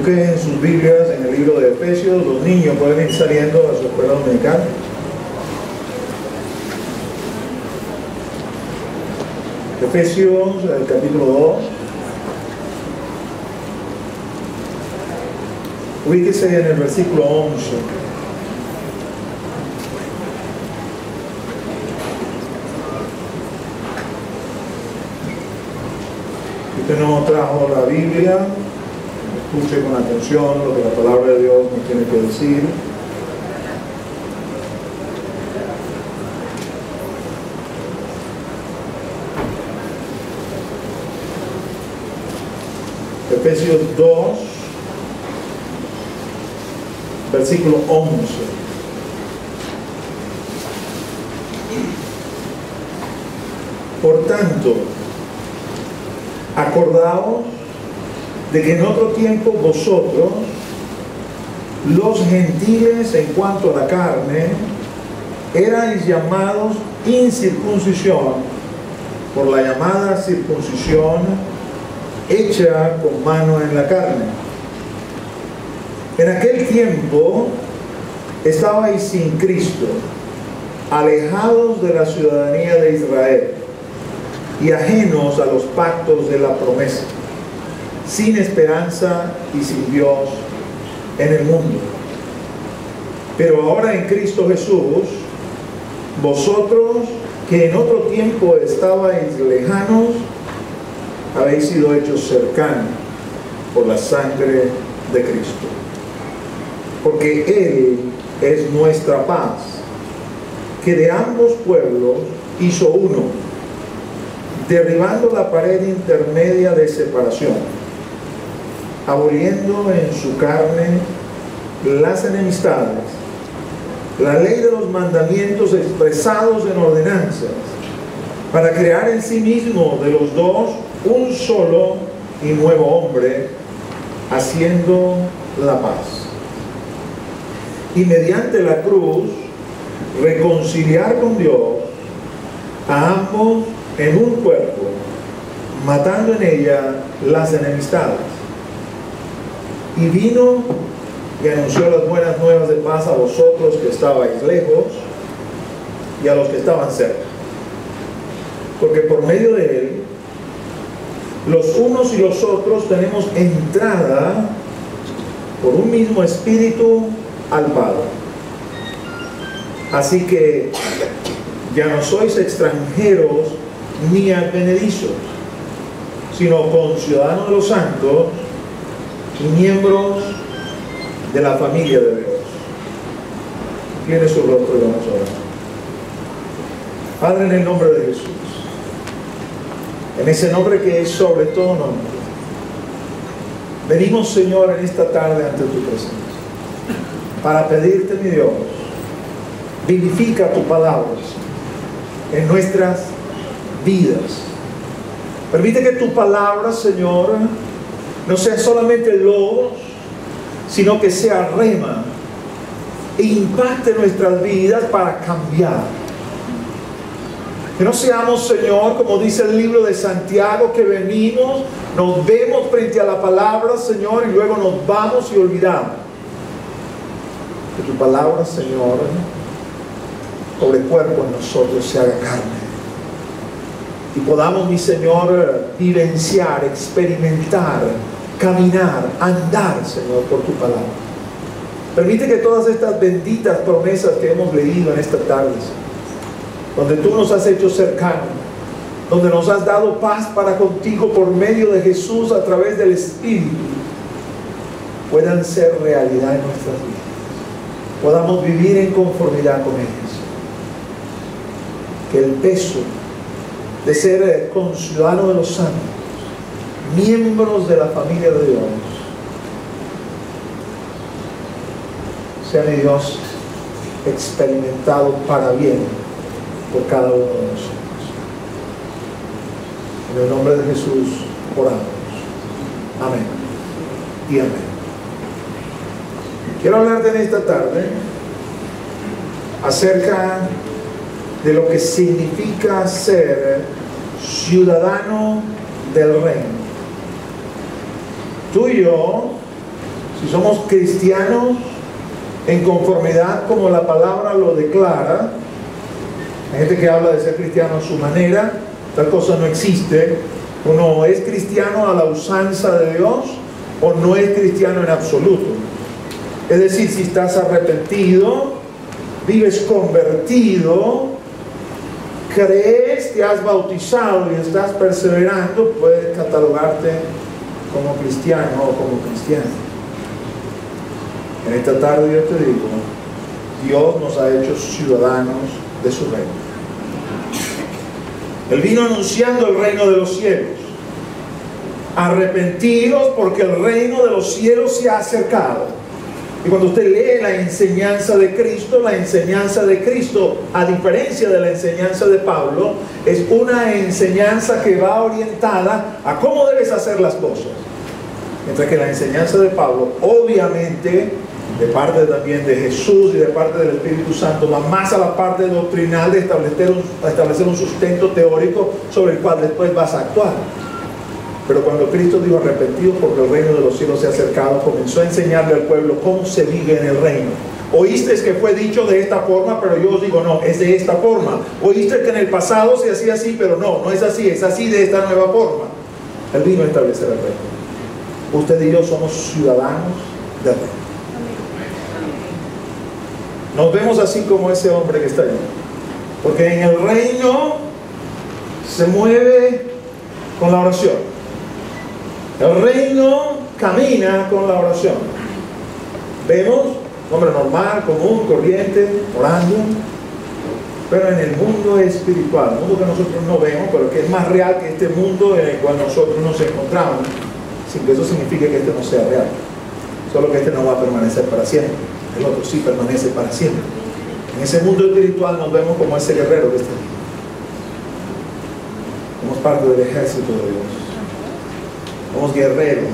Busquen sus Biblias en el libro de Efesios. Los niños pueden ir saliendo a su escuela dominical. Efesios, el capítulo 2. Ubíquese en el versículo 11. Si usted no trajo la Biblia, escuche con atención lo que la palabra de Dios nos tiene que decir. Efesios 2, versículo 11. Por tanto, acordaos de que en otro tiempo vosotros, los gentiles en cuanto a la carne, erais llamados incircuncisión por la llamada circuncisión hecha con mano en la carne. En aquel tiempo estabais sin Cristo, alejados de la ciudadanía de Israel y ajenos a los pactos de la promesa, sin esperanza y sin Dios en el mundo. Pero ahora en Cristo Jesús, vosotros que en otro tiempo estabais lejanos, habéis sido hechos cercanos por la sangre de Cristo. Porque Él es nuestra paz, que de ambos pueblos hizo uno, derribando la pared intermedia de separación, aboliendo en su carne las enemistades, la ley de los mandamientos expresados en ordenanzas, para crear en sí mismo de los dos un solo y nuevo hombre, haciendo la paz. Y mediante la cruz reconciliar con Dios a ambos en un cuerpo, matando en ella las enemistades. Y vino y anunció las buenas nuevas de paz a vosotros que estabais lejos y a los que estaban cerca. Porque por medio de él, los unos y los otros tenemos entrada por un mismo espíritu al Padre. Así que ya no sois extranjeros ni advenedizos, sino conciudadanos de los santos y miembros de la familia de Dios. Tiene su rostro y vamos a orar. Padre, en el nombre de Jesús, en ese nombre que es sobre todo nombre, venimos, Señor, en esta tarde ante tu presencia para pedirte, mi Dios, vivifica tu palabra en nuestras vidas. Permite que tu palabra, Señor, no sea solamente logos, sino que sea rema e impacte nuestras vidas para cambiar. Que no seamos, Señor, como dice el libro de Santiago, que venimos, nos vemos frente a la palabra, Señor, y luego nos vamos y olvidamos. Que tu palabra, Señor, sobre cuerpo en nosotros se haga carne. Y podamos, mi Señor, vivenciar, experimentar, caminar, andar, Señor, por tu palabra. Permite que todas estas benditas promesas que hemos leído en esta tarde, Señor, donde tú nos has hecho cercanos, donde nos has dado paz para contigo por medio de Jesús a través del Espíritu, puedan ser realidad en nuestras vidas. Podamos vivir en conformidad con ellas. Que el peso de ser conciudadanos de los santos, miembros de la familia de Dios, sea, mi Dios, experimentado para bien por cada uno de nosotros. En el nombre de Jesús oramos. Amén y amén. Quiero hablarte en esta tarde acerca de lo que significa ser ciudadano del reino. Tú y yo si somos cristianos en conformidad como la palabra lo declara, hay gente que habla de ser cristiano a su manera, tal cosa no existe. Uno es cristiano a la usanza de Dios o no es cristiano en absoluto. Es decir, si estás arrepentido, vives convertido, crees, te has bautizado y estás perseverando, puedes catalogarte como cristiano o como cristiana. En esta tarde yo te digo, Dios nos ha hecho ciudadanos de su reino. Él vino anunciando el reino de los cielos. Arrepentidos porque el reino de los cielos se ha acercado. Y cuando usted lee la enseñanza de Cristo, a diferencia de la enseñanza de Pablo, es una enseñanza que va orientada a cómo debes hacer las cosas. Mientras que la enseñanza de Pablo, obviamente, de parte también de Jesús y de parte del Espíritu Santo, va más a la parte doctrinal de establecer un sustento teórico sobre el cual después vas a actuar. Pero cuando Cristo dijo arrepentidos porque el reino de los cielos se ha acercado, comenzó a enseñarle al pueblo cómo se vive en el reino. Oíste que fue dicho de esta forma, pero yo os digo no, es de esta forma. Oíste que en el pasado se hacía así, pero no, no es así de esta nueva forma. Él vino a establecer el reino. Usted y yo somos ciudadanos del reino. Nos vemos así como ese hombre que está allí. Porque en el reino se mueve con la oración. El reino camina con la oración. Vemos hombre normal, común, corriente, orando. Pero en el mundo espiritual, el mundo que nosotros no vemos, pero que es más real que este mundo en el cual nosotros nos encontramos, sin que eso signifique que este no sea real. Solo que este no va a permanecer para siempre. El otro sí permanece para siempre. En ese mundo espiritual nos vemos como ese guerrero que está aquí. Somos parte del ejército de Dios. Somos guerreros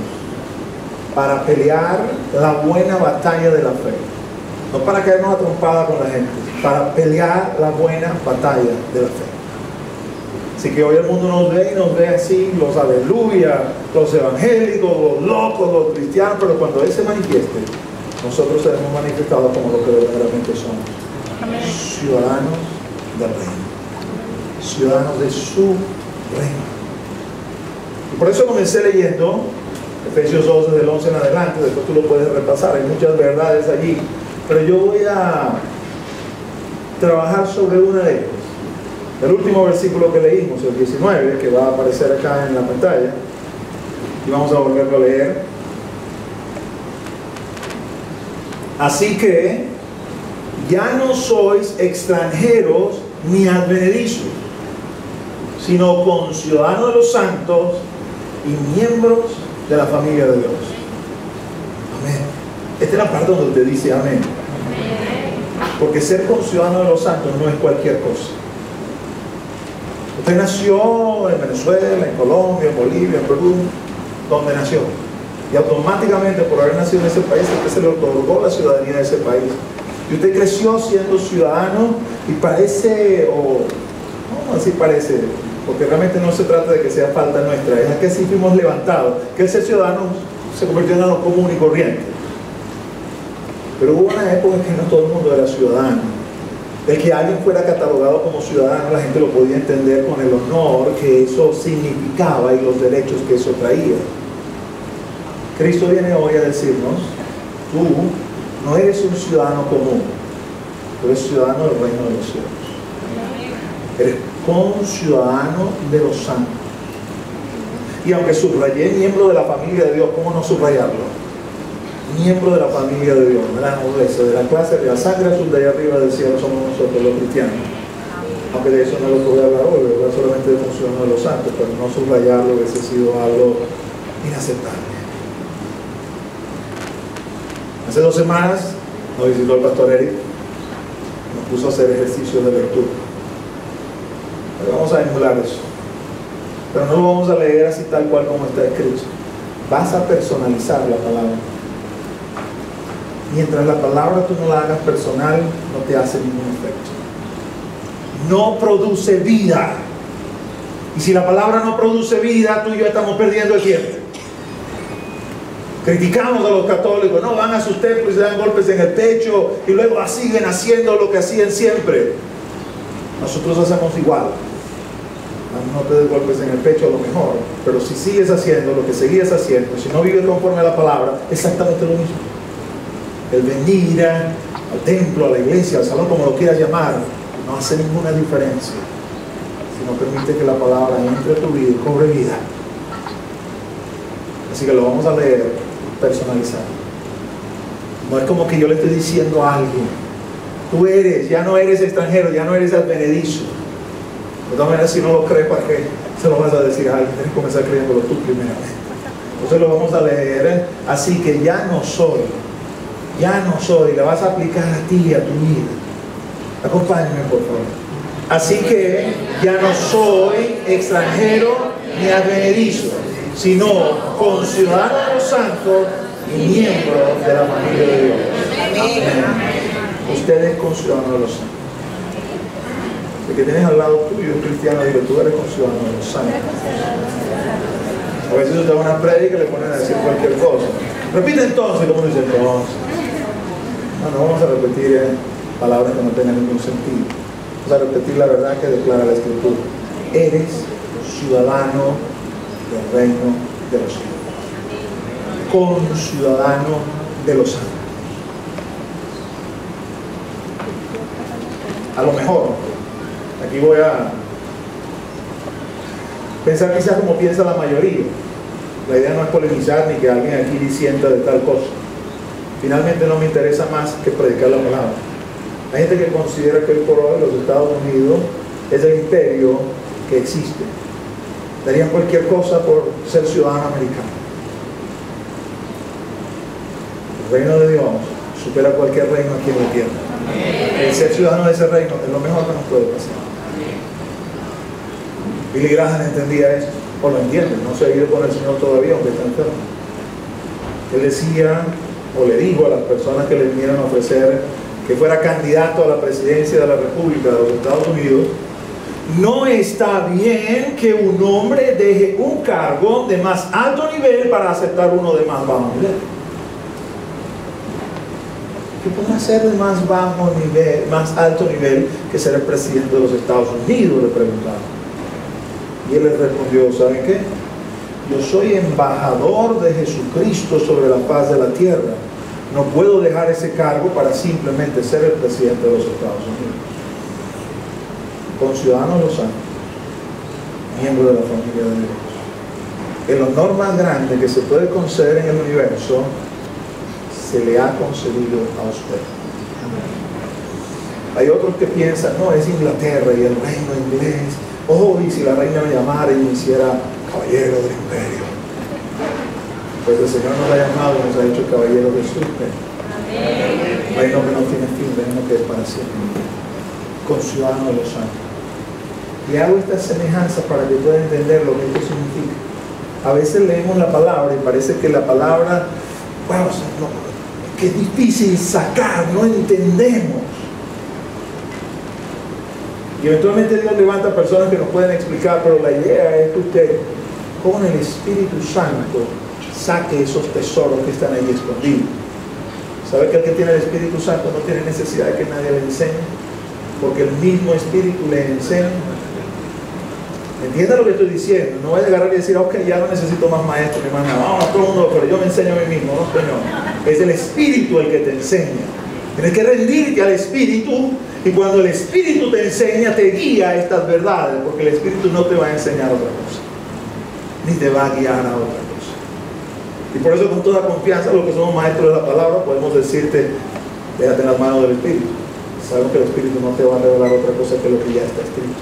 para pelear la buena batalla de la fe. No para caernos a trompada con la gente, para pelear la buena batalla de la fe. Así que hoy el mundo nos ve y nos ve así, los aleluya, los evangélicos, los locos, los cristianos, pero cuando Él se manifieste, nosotros seremos manifestados como lo que verdaderamente somos. Amén. Ciudadanos del reino, ciudadanos de su reino. Y por eso comencé leyendo Efesios 2 desde el 11 en adelante. Después tú lo puedes repasar, hay muchas verdades allí, pero yo voy a trabajar sobre una de ellas. El último versículo que leímos, el 19, que va a aparecer acá en la pantalla, y vamos a volverlo a leer. Así que ya no sois extranjeros ni advenedizos, sino conciudadanos de los santos y miembros de la familia de Dios. Amén. Esta es la parte donde te dice amén. Porque ser conciudadano de los santos no es cualquier cosa. Usted nació en Venezuela, en Colombia, en Bolivia, en Perú, donde nació. Y automáticamente por haber nacido en ese país, a usted se le otorgó la ciudadanía de ese país. Y usted creció siendo ciudadano y parece, o no así parece, porque realmente no se trata de que sea falta nuestra, es que así fuimos levantados, que el ser ciudadano se convirtió en algo común y corriente. Pero hubo una época en que no todo el mundo era ciudadano. El que alguien fuera catalogado como ciudadano, la gente lo podía entender con el honor que eso significaba y los derechos que eso traía. Cristo viene hoy a decirnos, tú no eres un ciudadano común, tú eres ciudadano del reino de los cielos. Eres conciudadano de los santos. Y aunque subrayé miembro de la familia de Dios, ¿cómo no subrayarlo? Miembro de la familia de Dios, de la nobleza, de la clase, de la sangre azul de allá arriba del cielo somos nosotros los cristianos. Aunque de eso no lo voy a hablar hoy, voy a hablar solamente de función de los santos, pero no subrayarlo hubiese sido algo inaceptable. Hace 2 semanas nos visitó el pastor Eric, nos puso a hacer ejercicios de lectura. Hoy vamos a emular eso, pero no lo vamos a leer así tal cual como está escrito. Vas a personalizar la palabra. Mientras la palabra tú no la hagas personal, no te hace ningún efecto. No produce vida. Y si la palabra no produce vida, tú y yo estamos perdiendo el tiempo. Criticamos a los católicos, no, van a sus templos y se dan golpes en el pecho y luego siguen haciendo lo que hacían siempre. Nosotros hacemos igual. No te des golpes en el pecho a lo mejor, pero si sigues haciendo lo que seguías haciendo, si no vives conforme a la palabra, exactamente lo mismo. El venir al templo, a la iglesia, al salón, como lo quieras llamar, no hace ninguna diferencia, sino permite que la palabra entre a tu vida y cobre vida. Así que lo vamos a leer personalizado. No es como que yo le estoy diciendo a alguien, tú ya no eres extranjero, ya no eres advenedizo. De todas maneras, si no lo crees, ¿para qué se lo vas a decir a alguien? Tienes que comenzar creyéndolo tú primeramente. Entonces lo vamos a leer. Así que ya no soy, le vas a aplicar a ti y a tu vida. Acompáñame, por favor. Así que ya no soy extranjero ni advenedizo, sino conciudadano de los santos y miembro de la familia de Dios. Amén. Usted es conciudadano de los santos. El que tienes al lado tuyo, un cristiano, dile, tú eres conciudadano de los santos. A veces usted va a una prédica y le ponen a decir cualquier cosa. Repite entonces, como dice entonces. No vamos a repetir palabras que no tengan ningún sentido. Vamos a repetir la verdad que declara la Escritura. Eres ciudadano del reino de los cielos. Conciudadano de los santos. A lo mejor, aquí voy a pensar quizás como piensa la mayoría. La idea no es polemizar ni que alguien aquí disienta de tal cosa. Finalmente no me interesa más que predicar la palabra. Hay gente que considera que hoy por hoy los Estados Unidos es el imperio que existe. Darían cualquier cosa por ser ciudadano americano. El reino de Dios supera cualquier reino aquí en la tierra. El ser ciudadano de ese reino es lo mejor que nos puede pasar. Billy Graham entendía eso, o lo entiende, no se ha ido con el Señor todavía, aunque está enfermo. Él decía, o le dijo a las personas que le vinieron a ofrecer que fuera candidato a la presidencia de la República de los Estados Unidos, no está bien que un hombre deje un cargo de más alto nivel para aceptar uno de más bajo nivel. ¿Qué puede hacer de más bajo nivel, más alto nivel que ser el presidente de los Estados Unidos?, le preguntaron. Y él les respondió, ¿saben qué? Yo soy embajador de Jesucristo sobre la faz de la tierra. No puedo dejar ese cargo para simplemente ser el presidente de los Estados Unidos. Conciudadano de los santos, miembro de la familia de Dios. El honor más grande que se puede conceder en el universo se le ha concedido a usted. Hay otros que piensan, no, es Inglaterra y el reino inglés. Oh, y si la reina me llamara y me hiciera caballero del imperio. Pues el Señor nos ha llamado y nos ha hecho caballero de su imperio. Reino que no tiene fin, reino que es para siempre. Conciudadano de los santos. Le hago esta semejanza para que pueda entender lo que esto significa. A veces leemos la palabra y parece que la palabra, bueno, no, que es difícil sacar, no entendemos. Y eventualmente Dios levanta personas que nos pueden explicar, pero la idea es que usted, con el Espíritu Santo, saque esos tesoros que están ahí escondidos. ¿Sabe que el que tiene el Espíritu Santo no tiene necesidad de que nadie le enseñe? Porque el mismo Espíritu le enseña. ¿Entiendan lo que estoy diciendo? No vaya a agarrar y decir, ok, ya no necesito más maestro ni más nada. Vamos, todo el mundo, pero yo me enseño a mí mismo. No, Señor. Es el Espíritu el que te enseña. Tienes que rendirte al Espíritu, y cuando el Espíritu te enseña, te guía a estas verdades, porque el Espíritu no te va a enseñar otra cosa, ni te va a guiar a otra cosa. Y por eso, con toda confianza, los que somos maestros de la palabra, podemos decirte, déjate en las manos del Espíritu. Sabes que el Espíritu no te va a revelar otra cosa que lo que ya está escrito.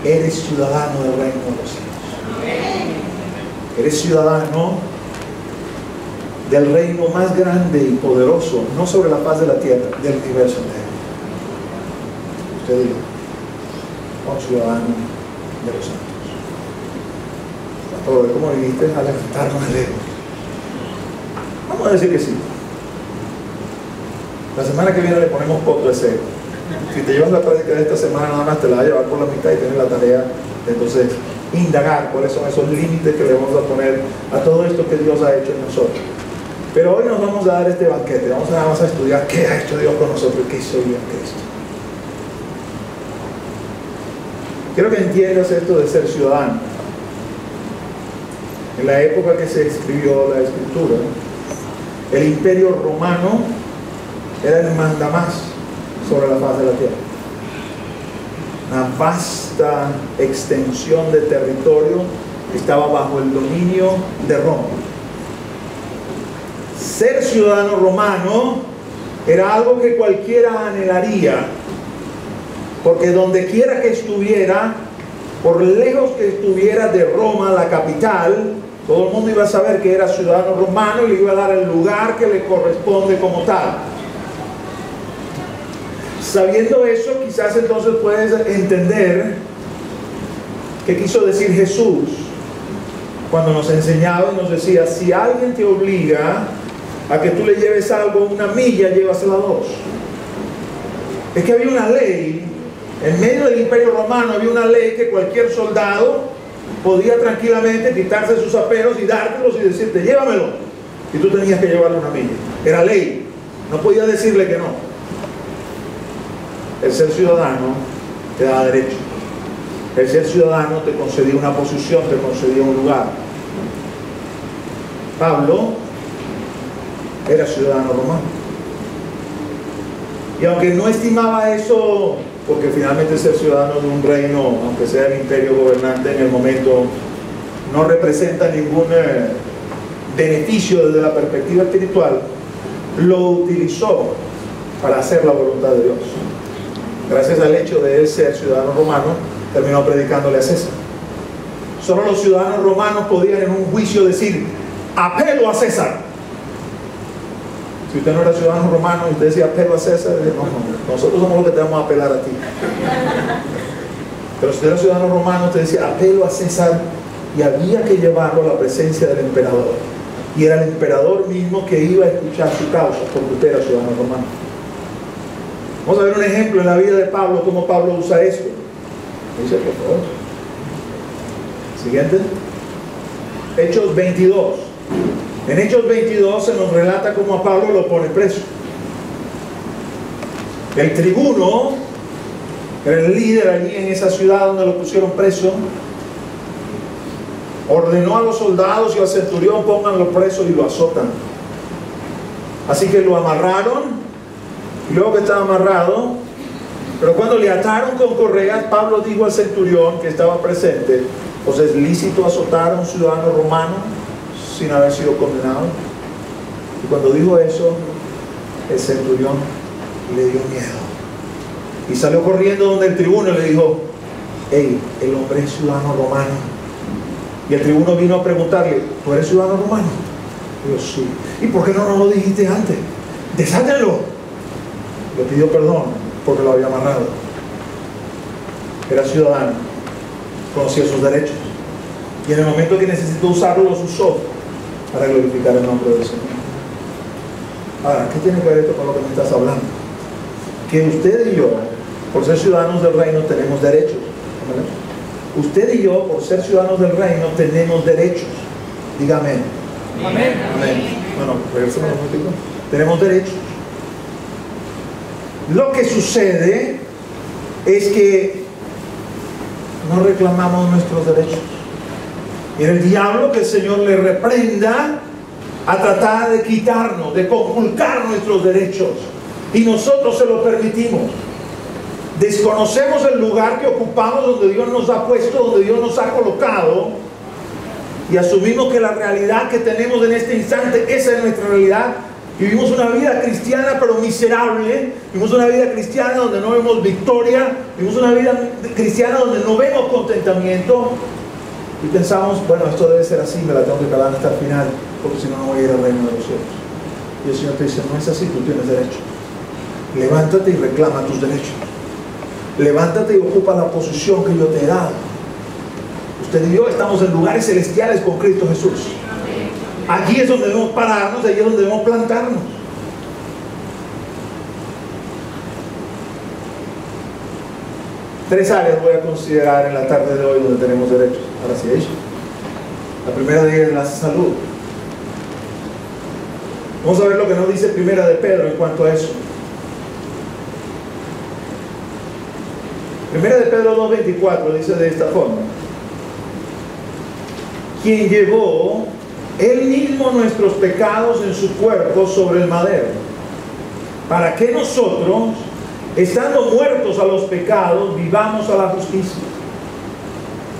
Eres ciudadano del reino de los cielos. Eres ciudadano del reino más grande y poderoso, no sobre la faz de la tierra, del universo entero. Usted diga, oh, ciudadano de los santos. Pastor, ¿cómo viniste a levantarnos el ego? Vamos a decir que sí. La semana que viene le ponemos otro ese ego. Si te llevas la práctica de esta semana, nada más te la vas a llevar por la mitad y tienes la tarea de entonces indagar cuáles son esos límites que le vamos a poner a todo esto que Dios ha hecho en nosotros. Pero hoy nos vamos a dar este banquete. Vamos nada más a estudiar qué ha hecho Dios con nosotros y qué hizo Dios en Cristo. Quiero que entiendas esto de ser ciudadano. En la época que se escribió la Escritura, el Imperio Romano era el mandamás sobre la faz de la tierra. Una vasta extensión de territorio estaba bajo el dominio de Roma. Ser ciudadano romano era algo que cualquiera anhelaría, porque donde quiera que estuviera, por lejos que estuviera de Roma, la capital, todo el mundo iba a saber que era ciudadano romano y le iba a dar el lugar que le corresponde como tal. Sabiendo eso, quizás entonces puedes entender qué quiso decir Jesús cuando nos enseñaba y nos decía: si alguien te obliga a que tú le lleves algo 1 milla, llévasela 2. Es que había una ley, en medio del Imperio Romano había una ley que cualquier soldado podía tranquilamente quitarse sus aperos y dártelos y decirte: llévamelo, y tú tenías que llevarle 1 milla. Era ley, no podía decirle que no. El ser ciudadano te da derecho. El ser ciudadano te concedía una posición, te concedía un lugar. Pablo era ciudadano romano, y aunque no estimaba eso, porque finalmente ser ciudadano de un reino, aunque sea el imperio gobernante en el momento, no representa ningún beneficio desde la perspectiva espiritual, lo utilizó para hacer la voluntad de Dios. Gracias al hecho de él ser ciudadano romano, terminó predicándole a César. Solo los ciudadanos romanos podían en un juicio decir: apelo a César. Si usted no era ciudadano romano y usted decía apelo a César, no, nosotros somos los que te vamos a apelar a ti. Pero si usted era ciudadano romano, usted decía apelo a César, y había que llevarlo a la presencia del emperador. Y era el emperador mismo que iba a escuchar su causa, porque usted era ciudadano romano. Vamos a ver un ejemplo en la vida de Pablo, cómo Pablo usa esto. Dice, por favor. Siguiente. Hechos 22. En Hechos 22 se nos relata cómo a Pablo lo pone preso. El tribuno, era el líder allí en esa ciudad donde lo pusieron preso, ordenó a los soldados y al centurión: pónganlo preso, y lo azotan. Así que lo amarraron, y luego que estaba amarrado, pero cuando le ataron con correas, Pablo dijo al centurión que estaba presente: ¿os es lícito azotar a un ciudadano romano sin haber sido condenado? Y cuando dijo eso, el centurión le dio miedo y salió corriendo donde el tribuno y le dijo: hey, el hombre es ciudadano romano. Y el tribuno vino a preguntarle: ¿tú eres ciudadano romano? Y yo: sí. ¿Y por qué no nos lo dijiste antes? Desátenlo. Le pidió perdón porque lo había amarrado. Era ciudadano, conocía sus derechos, y en el momento que necesitó usarlo, los usó para glorificar el nombre del Señor. Ahora, ¿qué tiene que ver esto con lo que me estás hablando? Que usted y yo, por ser ciudadanos del reino, tenemos derechos. ¿Verdad? Usted y yo, por ser ciudadanos del reino, tenemos derechos. Diga amén. Amén. Amén. Bueno, regresemos un momentito. Tenemos derechos. Lo que sucede es que no reclamamos nuestros derechos. Y era el diablo que el Señor le reprenda a tratar de quitarnos, de conculcar nuestros derechos. Y nosotros se lo permitimos. Desconocemos el lugar que ocupamos, donde Dios nos ha puesto, donde Dios nos ha colocado, y asumimos que la realidad que tenemos en este instante, esa es nuestra realidad. Vivimos una vida cristiana pero miserable. Vivimos una vida cristiana donde no vemos victoria. Vivimos una vida cristiana donde no vemos contentamiento. Y pensamos: bueno, esto debe ser así, me la tengo que calar hasta el final, porque si no, no voy a ir al reino de los cielos. Y el Señor te dice: no es así, tú tienes derecho. Levántate y reclama tus derechos. Levántate y ocupa la posición que yo te he dado. Usted y yo estamos en lugares celestiales con Cristo Jesús. Allí es donde debemos pararnos, allí es donde debemos plantarnos. Tres áreas voy a considerar en la tarde de hoy donde tenemos derechos. Ahora sí, la primera de ellas es la salud. Vamos a ver lo que nos dice Primera de Pedro en cuanto a eso. Primera de Pedro 2:24 dice de esta forma: quien llevó él mismo nuestros pecados en su cuerpo sobre el madero, para que nosotros, estando muertos a los pecados, vivamos a la justicia,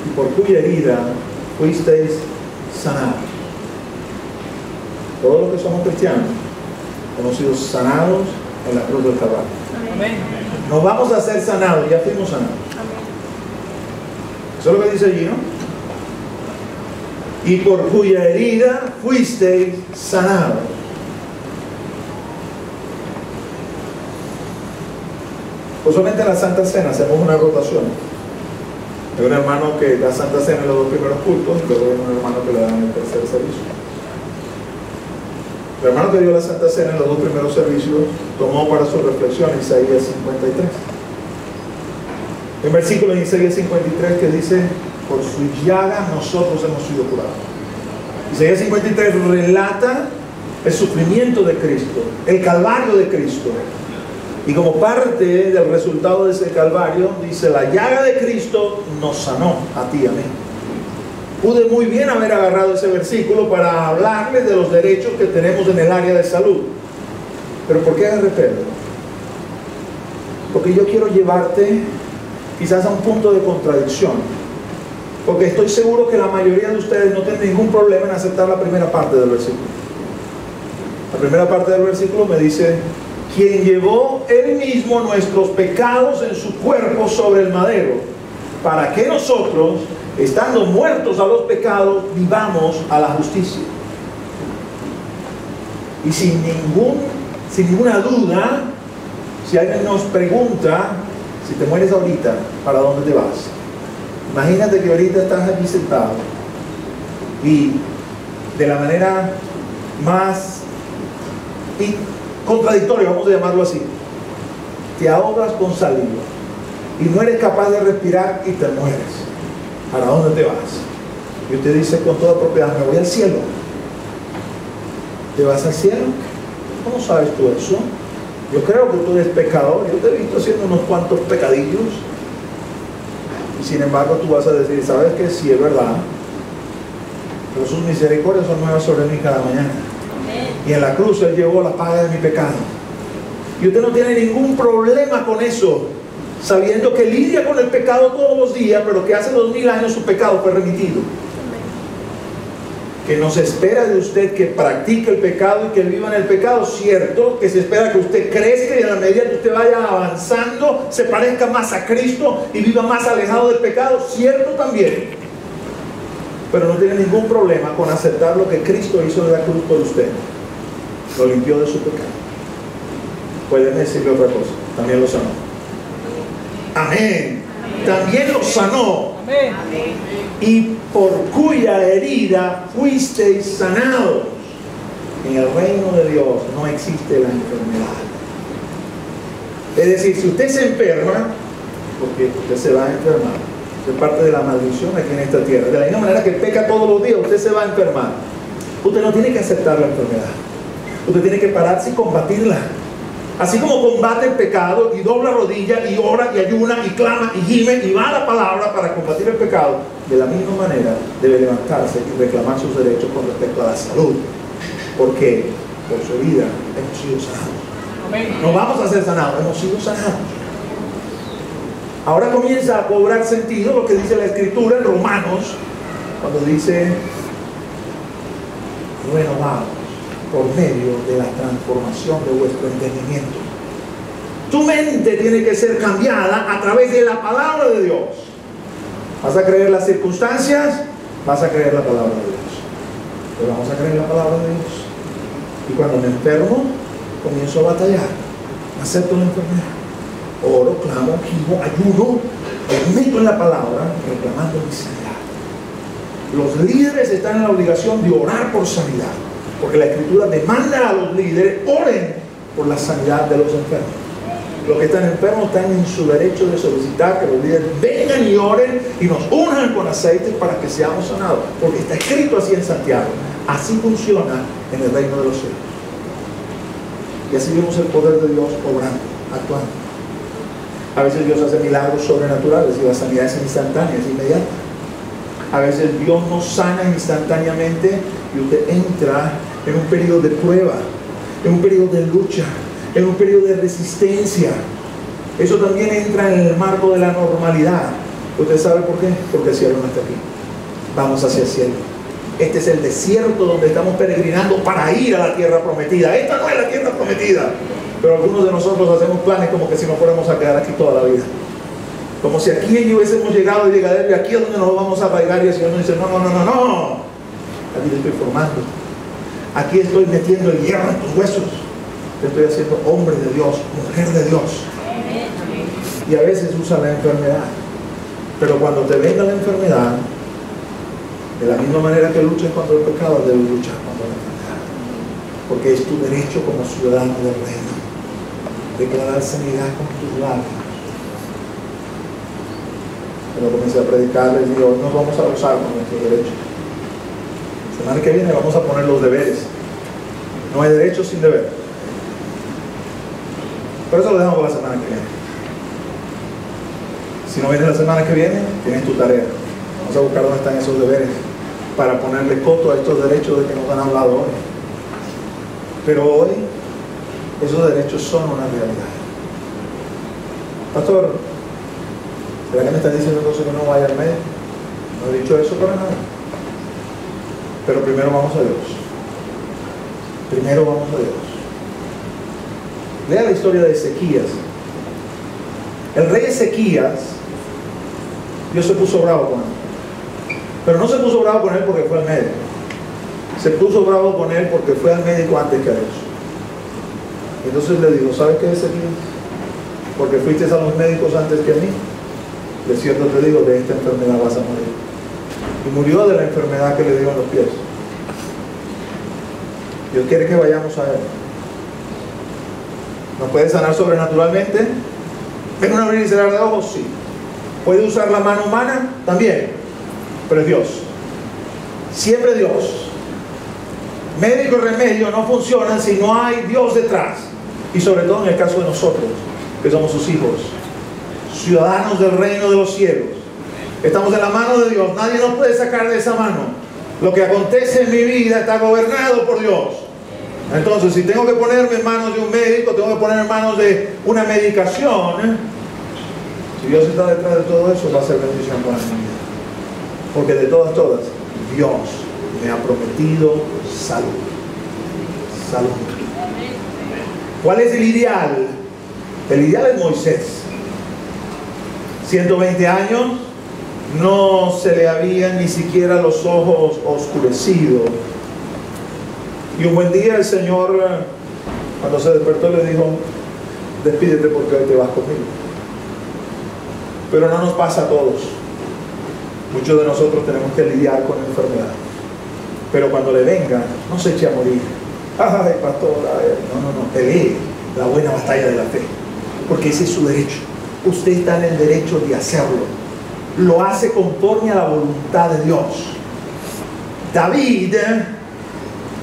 y por cuya herida fuisteis sanados. Todos los que somos cristianos hemos sido sanados en la cruz del Calvario. Amén. No vamos a ser sanados, ya fuimos sanados. Amén. Eso es lo que dice allí, ¿no? Y por cuya herida fuisteis sanados. Usualmente en la Santa Cena hacemos una rotación. Hay un hermano que da Santa Cena en los 2 primeros cultos, y luego hay un hermano que le da en el tercer servicio. El hermano que dio la Santa Cena en los 2 primeros servicios tomó para su reflexión Isaías 53. Un versículo en Isaías 53 que dice: por su llaga nosotros hemos sido curados. Isaías 53 relata el sufrimiento de Cristo, el calvario de Cristo. Y como parte del resultado de ese calvario, dice: la llaga de Cristo nos sanó a ti y a mí. Pude muy bien haber agarrado ese versículo para hablarles de los derechos que tenemos en el área de salud. Pero ¿por qué agarré Pedro? Porque yo quiero llevarte quizás a un punto de contradicción. Porque estoy seguro que la mayoría de ustedes no tienen ningún problema en aceptar la primera parte del versículo. La primera parte del versículo me dice: quien llevó él mismo nuestros pecados en su cuerpo sobre el madero, para que nosotros, estando muertos a los pecados, vivamos a la justicia. Y sin ninguna duda, si alguien nos pregunta: si te mueres ahorita, ¿para dónde te vas? Imagínate que ahorita estás aquí sentado y de la manera más contradictoria, vamos a llamarlo así, te ahogas con saliva y no eres capaz de respirar y te mueres. ¿Para dónde te vas? Y usted dice con toda propiedad: me voy al cielo. ¿Te vas al cielo? ¿Cómo sabes tú eso? Yo creo que tú eres pecador. Yo te he visto haciendo unos cuantos pecadillos. Y sin embargo tú vas a decir: ¿sabes qué? Sí, es verdad, pero sus misericordias son nuevas sobre mí cada mañana. Y en la cruz Él llevó la paga de mi pecado. Y usted no tiene ningún problema con eso, sabiendo que lidia con el pecado todos los días, pero que hace 2000 años su pecado fue remitido. Que no se espera de usted que practique el pecado y que viva en el pecado, cierto. Que se espera que usted crezca y en la medida que usted vaya avanzando se parezca más a Cristo y viva más alejado del pecado, cierto también. Pero no tiene ningún problema con aceptar lo que Cristo hizo en la cruz por usted. Lo limpió de su pecado. Pueden decirle otra cosa: también lo sanó. Amén. También lo sanó. Amén. Y por cuya herida fuisteis sanados. En el reino de Dios no existe la enfermedad. Es decir, si usted se enferma, porque usted se va a enfermar, es parte de la maldición aquí en esta tierra. De la misma manera que peca todos los días, usted se va a enfermar. Usted no tiene que aceptar la enfermedad. Usted tiene que pararse y combatirla. Así como combate el pecado y dobla rodilla y ora y ayuna y clama y gime y va a la palabra para combatir el pecado, de la misma manera debe levantarse y reclamar sus derechos con respecto a la salud. Porque por su vida hemos sido sanados. No vamos a ser sanados, hemos sido sanados. Ahora comienza a cobrar sentido lo que dice la Escritura en Romanos, cuando dice: renovados por medio de la transformación de vuestro entendimiento. Tu mente tiene que ser cambiada a través de la palabra de Dios. ¿Vas a creer las circunstancias? Vas a creer la palabra de Dios. Pero vamos a creer la palabra de Dios. Y cuando me enfermo, comienzo a batallar. Acepto la enfermedad. Oro, clamo, gimo, ayuno, me meto en la palabra, reclamando mi sanidad. Los líderes están en la obligación de orar por sanidad, porque la Escritura demanda a los líderes: oren por la sanidad de los enfermos. Los que están enfermos están en su derecho de solicitar que los líderes vengan y oren y nos unjan con aceite para que seamos sanados, porque está escrito así en Santiago. Así funciona en el reino de los cielos. Y así vemos el poder de Dios obrando, actuando. A veces Dios hace milagros sobrenaturales y la sanidad es instantánea, es inmediata. A veces Dios nos sana instantáneamente y usted entra en un periodo de prueba, en un periodo de lucha, en un periodo de resistencia. Eso también entra en el marco de la normalidad. ¿Usted sabe por qué? Porque el cielo no está aquí. Vamos hacia el cielo. Este es el desierto donde estamos peregrinando para ir a la tierra prometida. Esta no es la tierra prometida. Pero algunos de nosotros hacemos planes como que si nos fuéramos a quedar aquí toda la vida. Como si aquí hubiésemos llegado y llegadero y aquí es donde nos vamos a arraigar, y el Señor nos dice, no. Aquí te estoy formando. Aquí estoy metiendo el hierro en tus huesos. Te estoy haciendo hombre de Dios, mujer de Dios. Y a veces usa la enfermedad. Pero cuando te venga la enfermedad, de la misma manera que luchas contra el pecado, debes luchar contra la enfermedad. Porque es tu derecho como ciudadano del reino declarar sanidad con tus labios. Cuando comencé a predicar, les digo, hoy nos vamos a usar con nuestros derechos. La semana que viene vamos a poner los deberes. No hay derechos sin deber. Por eso lo dejamos para la semana que viene. Si no vienes la semana que viene, tienes tu tarea. Vamos a buscar dónde están esos deberes para ponerle coto a estos derechos de que nos han hablado hoy. Pero hoy, esos derechos son una realidad. Pastor, ¿será que me está diciendo entonces que no vaya al médico? No he dicho eso para nada. Pero primero vamos a Dios. Primero vamos a Dios. Lea la historia de Ezequías. El rey Ezequías, Dios se puso bravo con él. Pero no se puso bravo con él porque fue al médico. Se puso bravo con él porque fue al médico antes que a Dios. Entonces le digo, ¿sabes qué, Ezequías? Porque fuiste a los médicos antes que a mí. De cierto te digo, de esta enfermedad vas a morir. Y murió de la enfermedad que le dio en los pies. Dios quiere que vayamos a Él. ¿Nos puede sanar sobrenaturalmente? ¿En un abrir y cerrar de ojos? Sí. ¿Puede usar la mano humana? También. Pero es Dios. Siempre Dios. Médico y remedio no funcionan si no hay Dios detrás. Y sobre todo en el caso de nosotros, que somos sus hijos, ciudadanos del reino de los cielos. Estamos en la mano de Dios. Nadie nos puede sacar de esa mano. Lo que acontece en mi vida está gobernado por Dios. Entonces, si tengo que ponerme en manos de un médico, tengo que poner en manos de una medicación, si Dios está detrás de todo eso, va a ser bendición para mi vida. Porque de todas, Dios me ha prometido salud. Salud. ¿Cuál es el ideal? El ideal es Moisés. 120 años, no se le habían ni siquiera los ojos oscurecidos. Y un buen día el Señor, cuando se despertó, le dijo, despídete porque hoy te vas conmigo. Pero no nos pasa a todos. Muchos de nosotros tenemos que lidiar con la enfermedad. Pero cuando le venga, no se eche a morir. Ay, pastor, ay. No. Pelee la buena batalla de la fe. Porque ese es su derecho. Usted está en el derecho de hacerlo. Lo hace conforme a la voluntad de Dios. David,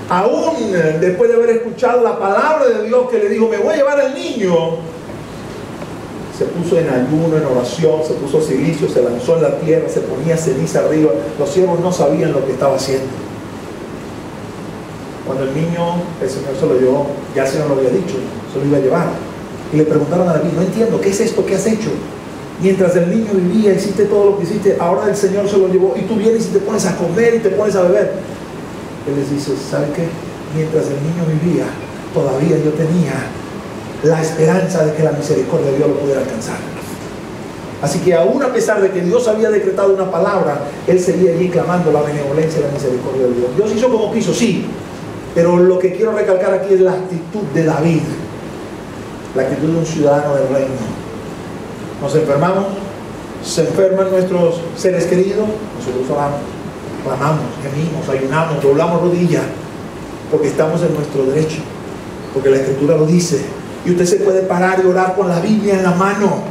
aún después de haber escuchado la palabra de Dios que le dijo, me voy a llevar al niño, se puso en ayuno, en oración, se puso silicio, se lanzó en la tierra, se ponía ceniza arriba. Los siervos no sabían lo que estaba haciendo. Cuando el niño, el Señor se lo llevó, ya el Señor lo había dicho, se lo iba a llevar. Y le preguntaron a David, no entiendo, ¿qué es esto que has hecho? Mientras el niño vivía, hiciste todo lo que hiciste, ahora el Señor se lo llevó y tú vienes y te pones a comer y te pones a beber. Él les dice, ¿sabe qué? Mientras el niño vivía, todavía yo tenía la esperanza de que la misericordia de Dios lo pudiera alcanzar. Así que aún a pesar de que Dios había decretado una palabra, él seguía allí clamando la benevolencia y la misericordia de Dios. Dios hizo como quiso, sí, pero lo que quiero recalcar aquí es la actitud de David, la actitud de un ciudadano del reino. Nos enfermamos, se enferman nuestros seres queridos, nosotros oramos, clamamos, gemimos, ayunamos, doblamos rodillas, porque estamos en nuestro derecho, porque la Escritura lo dice. Y usted se puede parar y orar con la Biblia en la mano,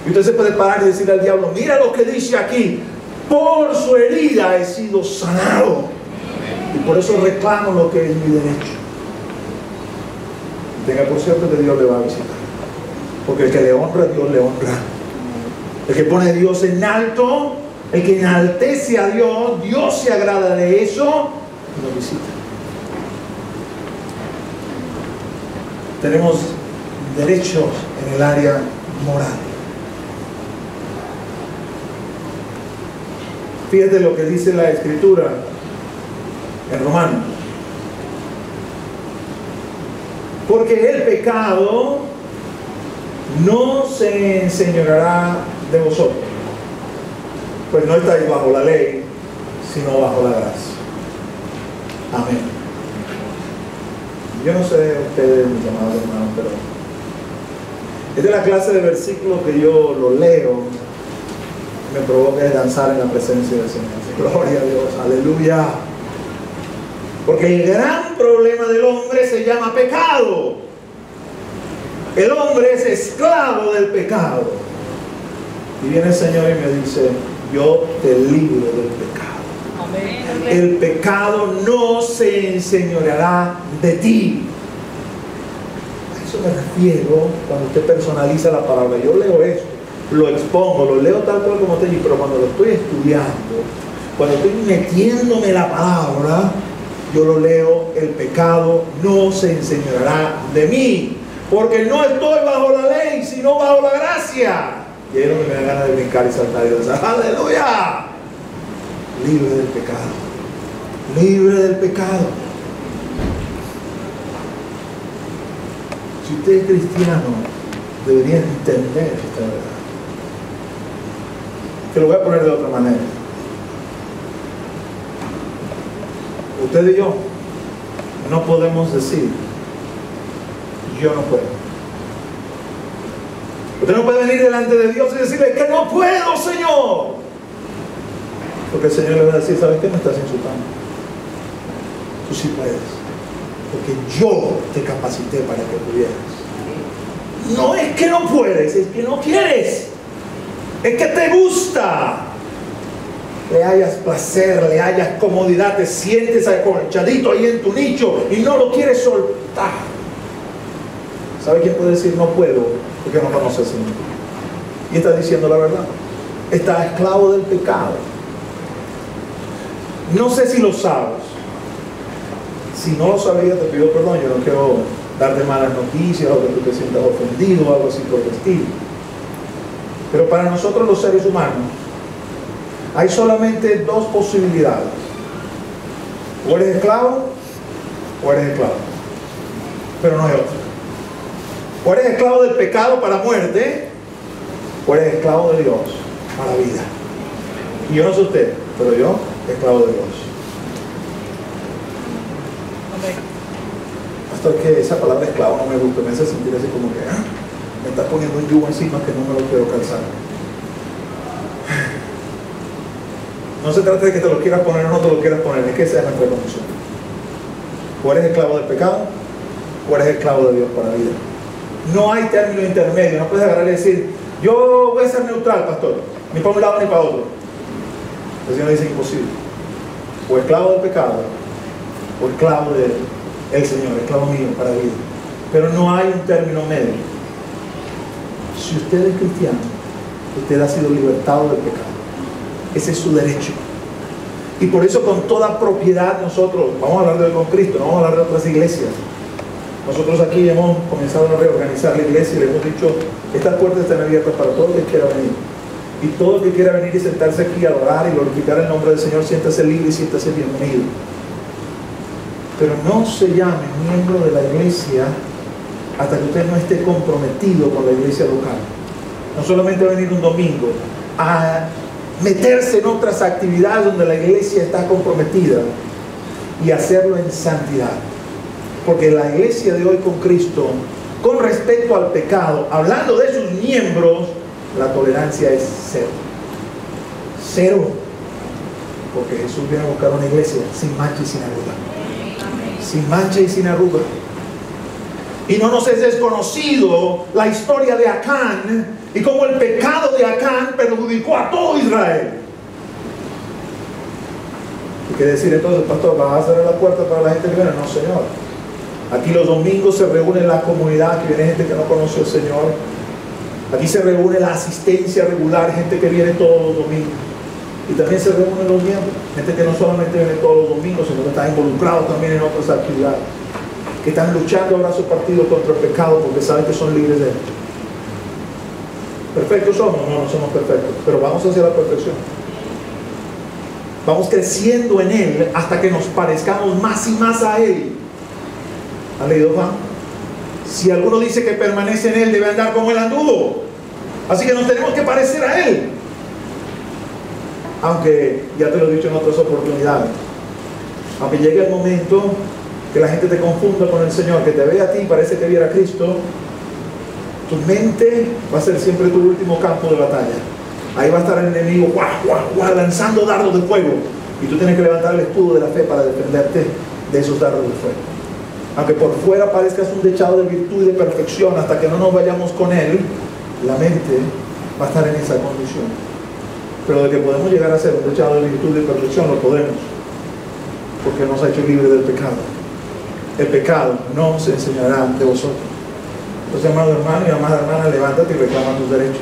y usted se puede parar y decirle al diablo, mira lo que dice aquí, por su herida he sido sanado, y por eso reclamo lo que es mi derecho. tenga por cierto que Dios le va a visitar. Porque el que le honra, Dios le honra. El que pone a Dios en alto, el que enaltece a Dios, Dios se agrada de eso y nos visita. Tenemos derechos en el área moral. Fíjate lo que dice la Escritura en Romanos. Porque el pecado no se enseñoreará de vosotros, pues no estáis bajo la ley, sino bajo la gracia. Amén. Yo no sé ustedes, mis amados hermanos, pero esta es la clase de versículos que yo lo leo, me provoca danzar en la presencia del Señor. Gloria a Dios, aleluya. Porque el gran problema del hombre se llama pecado. El hombre es esclavo del pecado. Y viene el Señor y me dice: yo te libro del pecado. Amén. El pecado no se enseñoreará de ti. A eso me refiero cuando usted personaliza la palabra. Yo leo eso, lo expongo, lo leo tal cual como usted dice, pero cuando lo estoy estudiando, cuando estoy metiéndome la palabra, yo lo leo: el pecado no se enseñoreará de mí, porque no estoy bajo la ley, sino bajo la gracia. Y ahí es donde me da ganas de brincar y saltar y decir: ¡aleluya! Libre del pecado. Libre del pecado. Si usted es cristiano, debería entender esta verdad. Que lo voy a poner de otra manera. Usted y yo no podemos decir: yo no puedo. Usted no puede venir delante de Dios y decirle que no puedo, Señor. Porque el Señor le va a decir: ¿sabes qué? Me estás insultando. Tú sí puedes. Porque yo te capacité para que pudieras. No es que no puedes, es que no quieres. Es que te gusta. Le hayas placer, le hayas comodidad, te sientes acolchadito ahí en tu nicho y no lo quieres soltar. ¿Sabe quién puede decir no puedo? Porque no conoce al Señor. Y está diciendo la verdad. Está esclavo del pecado. No sé si lo sabes. Si no lo sabías, te pido perdón. Yo no quiero darte malas noticias o que tú te sientas ofendido o algo así por el estilo. Pero para nosotros los seres humanos hay solamente dos posibilidades: o eres esclavo o eres esclavo, pero no hay otra. O eres esclavo del pecado para muerte, o eres esclavo de Dios para vida. Y yo no sé usted, pero yo esclavo de Dios. Pastor, que esa palabra esclavo no me gusta, me hace sentir así como que me está poniendo un yugo encima que no me lo quiero calzar. No se trata de que te lo quieras poner o no te lo quieras poner, es que esa es nuestra condición. O eres esclavo del pecado, o eres esclavo de Dios para vida. No hay término intermedio. No puedes agarrar y decir: yo voy a ser neutral, pastor, ni para un lado ni para otro. El Señor dice: imposible. O esclavo del pecado, o esclavo del Señor, esclavo mío para vida. Pero no hay un término medio. Si usted es cristiano, usted ha sido libertado del pecado. Ese es su derecho. Y por eso, con toda propiedad, nosotros vamos a hablar de hoy con Cristo, no vamos a hablar de otras iglesias. Nosotros aquí hemos comenzado a reorganizar la iglesia y le hemos dicho: estas puertas están abiertas para todo el que quiera venir. Y todo el que quiera venir y sentarse aquí a adorar y glorificar el nombre del Señor, siéntase libre y siéntase bienvenido. Pero no se llame miembro de la iglesia hasta que usted no esté comprometido con la iglesia local. No solamente a venir un domingo, a meterse en otras actividades donde la iglesia está comprometida y hacerlo en santidad. Porque la iglesia de hoy con Cristo, con respecto al pecado, hablando de sus miembros, la tolerancia es cero. Cero. Porque Jesús viene a buscar una iglesia sin mancha y sin arruga. Sin mancha y sin arruga. Y no nos es desconocido la historia de Acán y cómo el pecado de Acán perjudicó a todo Israel. ¿Y qué decir entonces, pastor? ¿Vas a cerrar la puerta para la gente que viene? No, Señor. Aquí los domingos se reúne la comunidad, que viene gente que no conoce al Señor. Aquí se reúne la asistencia regular, gente que viene todos los domingos. Y también se reúnen los miembros, gente que no solamente viene todos los domingos, sino que está involucrado también en otras actividades, que están luchando a brazo partido contra el pecado porque saben que son libres de él. ¿Perfectos somos? No, no somos perfectos, pero vamos hacia la perfección. Vamos creciendo en él hasta que nos parezcamos más y más a él. ¿Han leído Juan? Si alguno dice que permanece en él, debe andar como él anduvo. Así que nos tenemos que parecer a él. Aunque, ya te lo he dicho en otras oportunidades, aunque llegue el momento que la gente te confunda con el Señor, que te vea a ti y parece que viera a Cristo, tu mente va a ser siempre tu último campo de batalla. Ahí va a estar el enemigo lanzando dardos de fuego, y tú tienes que levantar el escudo de la fe para defenderte de esos dardos de fuego. Aunque por fuera parezcas un dechado de virtud y de perfección, hasta que no nos vayamos con él, la mente va a estar en esa condición. Pero de que podemos llegar a ser un dechado de virtud y de perfección, lo podemos, porque nos ha hecho libres del pecado. El pecado no se enseñará de vosotros. Entonces, amado hermano y amada hermana, levántate y reclama tus derechos.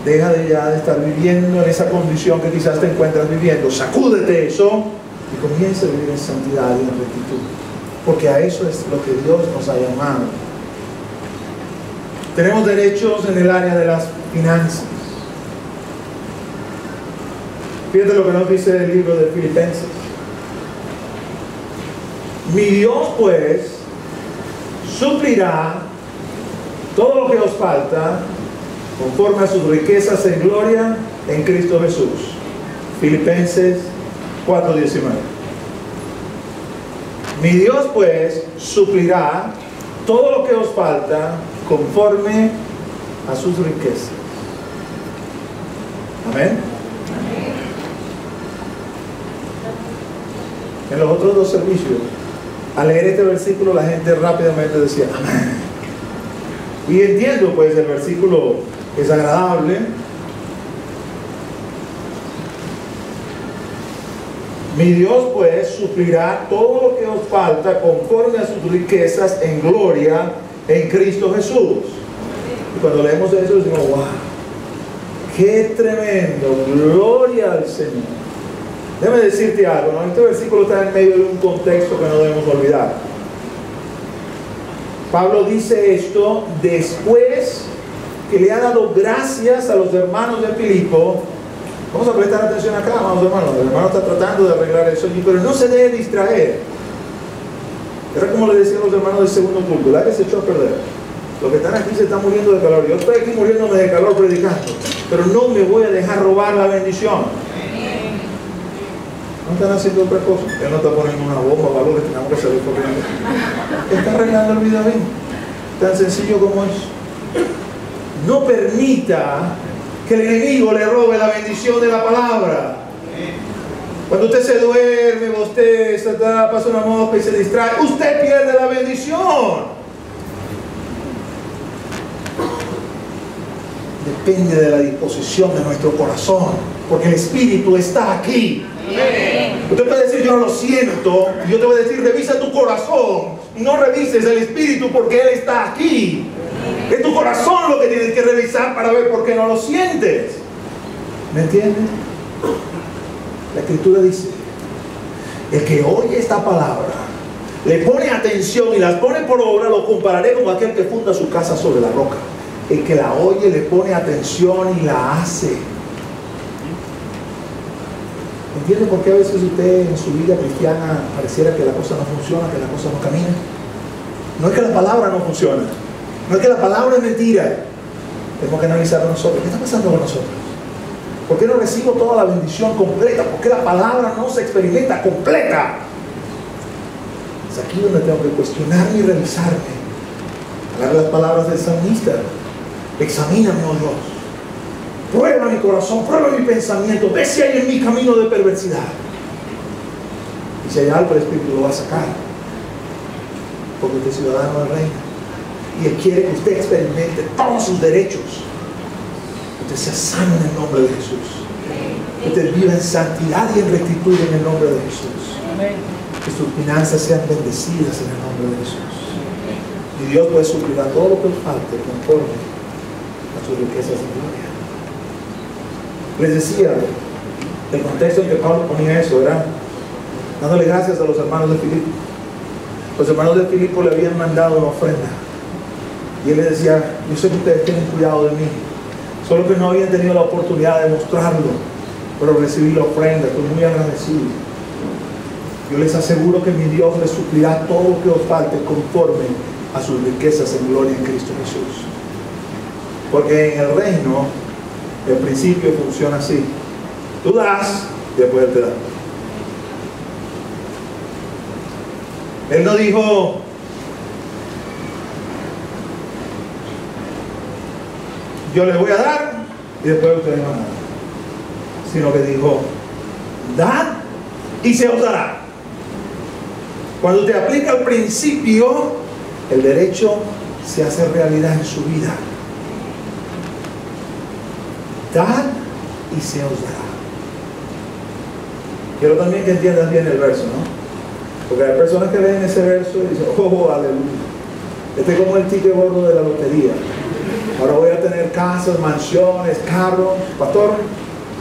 Deja de ya de estar viviendo en esa condición que quizás te encuentras viviendo. Sacúdete eso y comienza a vivir en santidad y en rectitud, porque a eso es lo que Dios nos ha llamado. Tenemos derechos en el área de las finanzas. Fíjate lo que nos dice el libro de Filipenses. Mi Dios pues suplirá todo lo que os falta conforme a sus riquezas en gloria en Cristo Jesús. Filipenses 4:19. Mi Dios pues suplirá todo lo que os falta conforme a sus riquezas. Amén. En los otros dos servicios, al leer este versículo, la gente rápidamente decía amén. Y entiendo, pues, el versículo es agradable. Mi Dios, pues, suplirá todo lo que os falta conforme a sus riquezas en gloria en Cristo Jesús. Y cuando leemos eso, decimos, wow, qué tremendo, gloria al Señor. Déjame decirte algo, ¿no? Este versículo está en medio de un contexto que no debemos olvidar. Pablo dice esto después que le ha dado gracias a los hermanos de Filipo. Vamos a prestar atención acá, amados hermanos. El hermano está tratando de arreglar eso allí, pero no se debe distraer. Era como le decían los hermanos del segundo culto, la que se echó a perder. Los que están aquí se están muriendo de calor. Yo estoy aquí muriéndome de calor predicando, pero no me voy a dejar robar la bendición. No están haciendo otra cosa. Él no está poniendo una bomba o algo que tengamos que salir corriendo. Está arreglando el video bien. Tan sencillo como es. No permita que el enemigo le robe la bendición de la palabra. Cuando usted se duerme, bosteza, pasa una mosca y se distrae, usted pierde la bendición. Depende de la disposición de nuestro corazón, porque el Espíritu está aquí. Usted puede decir, yo no lo siento, y yo te voy a decir, revisa tu corazón, no revises el Espíritu, porque Él está aquí. Es tu corazón lo que tienes que revisar para ver por qué no lo sientes. ¿Me entiendes? La Escritura dice, el que oye esta palabra, le pone atención y las pone por obra, lo compararé con aquel que funda su casa sobre la roca. El que la oye, le pone atención y la hace. ¿Entiende por qué a veces usted en su vida cristiana pareciera que la cosa no funciona, que la cosa no camina? No es que la palabra no funciona, no es que la palabra es mentira. Tenemos que analizar nosotros. ¿Qué está pasando con nosotros? ¿Por qué no recibo toda la bendición completa? ¿Por qué la palabra no se experimenta completa? Es aquí donde tengo que cuestionarme y revisarme. Hablar las palabras del salmista. Examíname, oh Dios. Prueba mi corazón, prueba mi pensamiento. Ve si hay en mi camino de perversidad. Y si hay algo, el Espíritu lo va a sacar. Porque usted es ciudadano del reino. Y Él quiere que usted experimente todos sus derechos. Usted sea sano en el nombre de Jesús. Usted viva en santidad y en rectitud en el nombre de Jesús. que sus finanzas sean bendecidas en el nombre de Jesús. Y Dios puede suplir a todo lo que os falte conforme a sus riquezas en gloria. Les decía, el contexto en que Pablo ponía eso era dándole gracias a los hermanos de Filipo. Los hermanos de Filipo le habían mandado una ofrenda. Y él les decía, yo sé que ustedes tienen cuidado de mí. Solo que no habían tenido la oportunidad de mostrarlo. Pero recibí la ofrenda, estoy muy agradecido. Yo les aseguro que mi Dios les suplirá todo lo que os falte conforme a sus riquezas en gloria en Cristo Jesús. Porque en el reino, el principio funciona así. Tú das y después Él te da. Él no dijo, yo les voy a dar y después ustedes van a dar. Sino que dijo, dad y se os dará. Cuando te aplica el principio, el derecho se hace realidad en su vida. Dad y se os dará. Quiero también que entiendas bien el verso, ¿no? Porque hay personas que leen ese verso y dicen, oh, aleluya. Este es como el ticket gordo de la lotería. Ahora voy a tener casas, mansiones, carros. Pastor,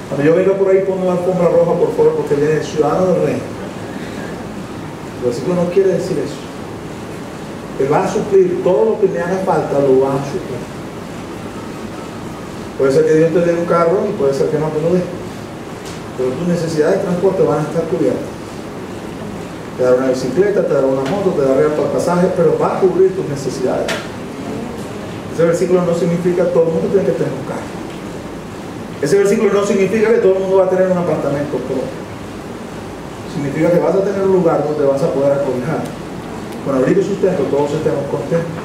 cuando yo venga por ahí pongo una alfombra roja por favor, porque viene el ciudadano del reino. El versículo no quiere decir eso. Él va a suplir todo lo que me haga falta, lo va a suplir. Puede ser que Dios te dé un carro y puede ser que no te lo dé. Pero tus necesidades de transporte van a estar cubiertas. Te dará una bicicleta, te dará una moto, te dará para el pasaje, pero va a cubrir tus necesidades. Ese versículo no significa que todo el mundo tiene que tener un carro. Ese versículo no significa que todo el mundo va a tener un apartamento propio. Significa que vas a tener un lugar donde vas a poder acoger. Con abrigo y sustento todos estemos contentos.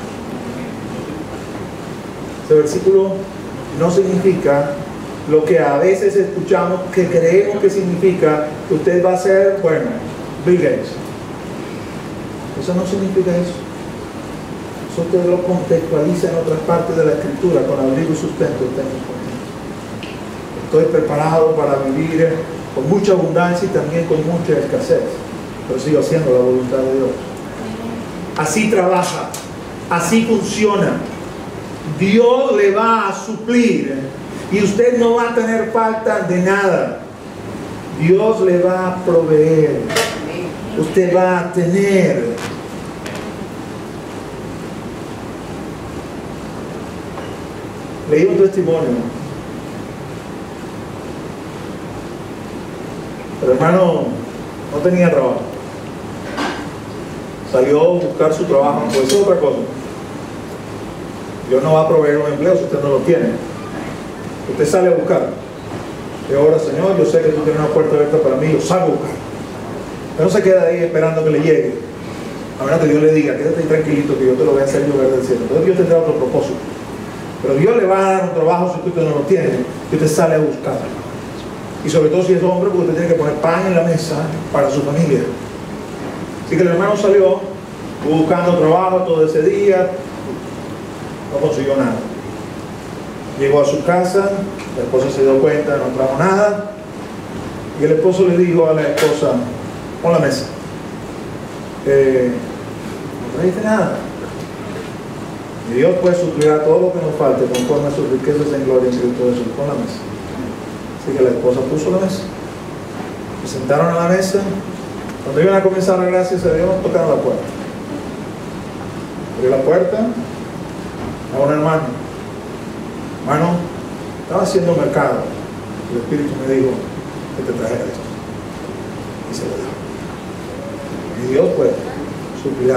Ese versículo no significa lo que a veces escuchamos que creemos que significa que usted va a ser, bueno, Bill Gates. Eso no significa eso. Eso usted lo contextualiza en otras partes de la escritura. Con abrigo y sustento estemos contentos. Estoy preparado para vivir con mucha abundancia y también con mucha escasez, pero sigo haciendo la voluntad de Dios. Así trabaja, así funciona. Dios le va a suplir y usted no va a tener falta de nada. Dios le va a proveer. Usted va a tener. Leí un testimonio. El hermano no tenía trabajo. Salió a buscar su trabajo, pues es otra cosa. Dios no va a proveer un empleo si usted no lo tiene. Usted sale a buscar. Y ahora, Señor, yo sé que tú tienes una puerta abierta para mí, yo salgo a buscar. Usted no se queda ahí esperando que le llegue. A menos que Dios le diga, quédate ahí tranquilito que yo te lo voy a hacer llover del cielo. Entonces Dios tendrá otro propósito. Pero Dios le va a dar un trabajo si usted no lo tiene, que usted sale a buscar. Y sobre todo si es hombre, porque usted tiene que poner pan en la mesa para su familia. Así que el hermano salió buscando trabajo todo ese día, no consiguió nada. Llegó a su casa, la esposa se dio cuenta, no trajo nada, y el esposo le dijo a la esposa, pon la mesa. No trajiste nada. Y Dios puede suplir a todo lo que nos falte conforme a sus riquezas en gloria en Cristo Jesús. Pon la mesa. Así que la esposa puso la mesa. Se sentaron a la mesa. Cuando iban a comenzar, gracias a Dios, tocaron la puerta. Abrió la puerta a un hermano. Hermano, estaba haciendo mercado. El Espíritu me dijo que te trajera esto. Y se lo dio. Y Dios puede suplir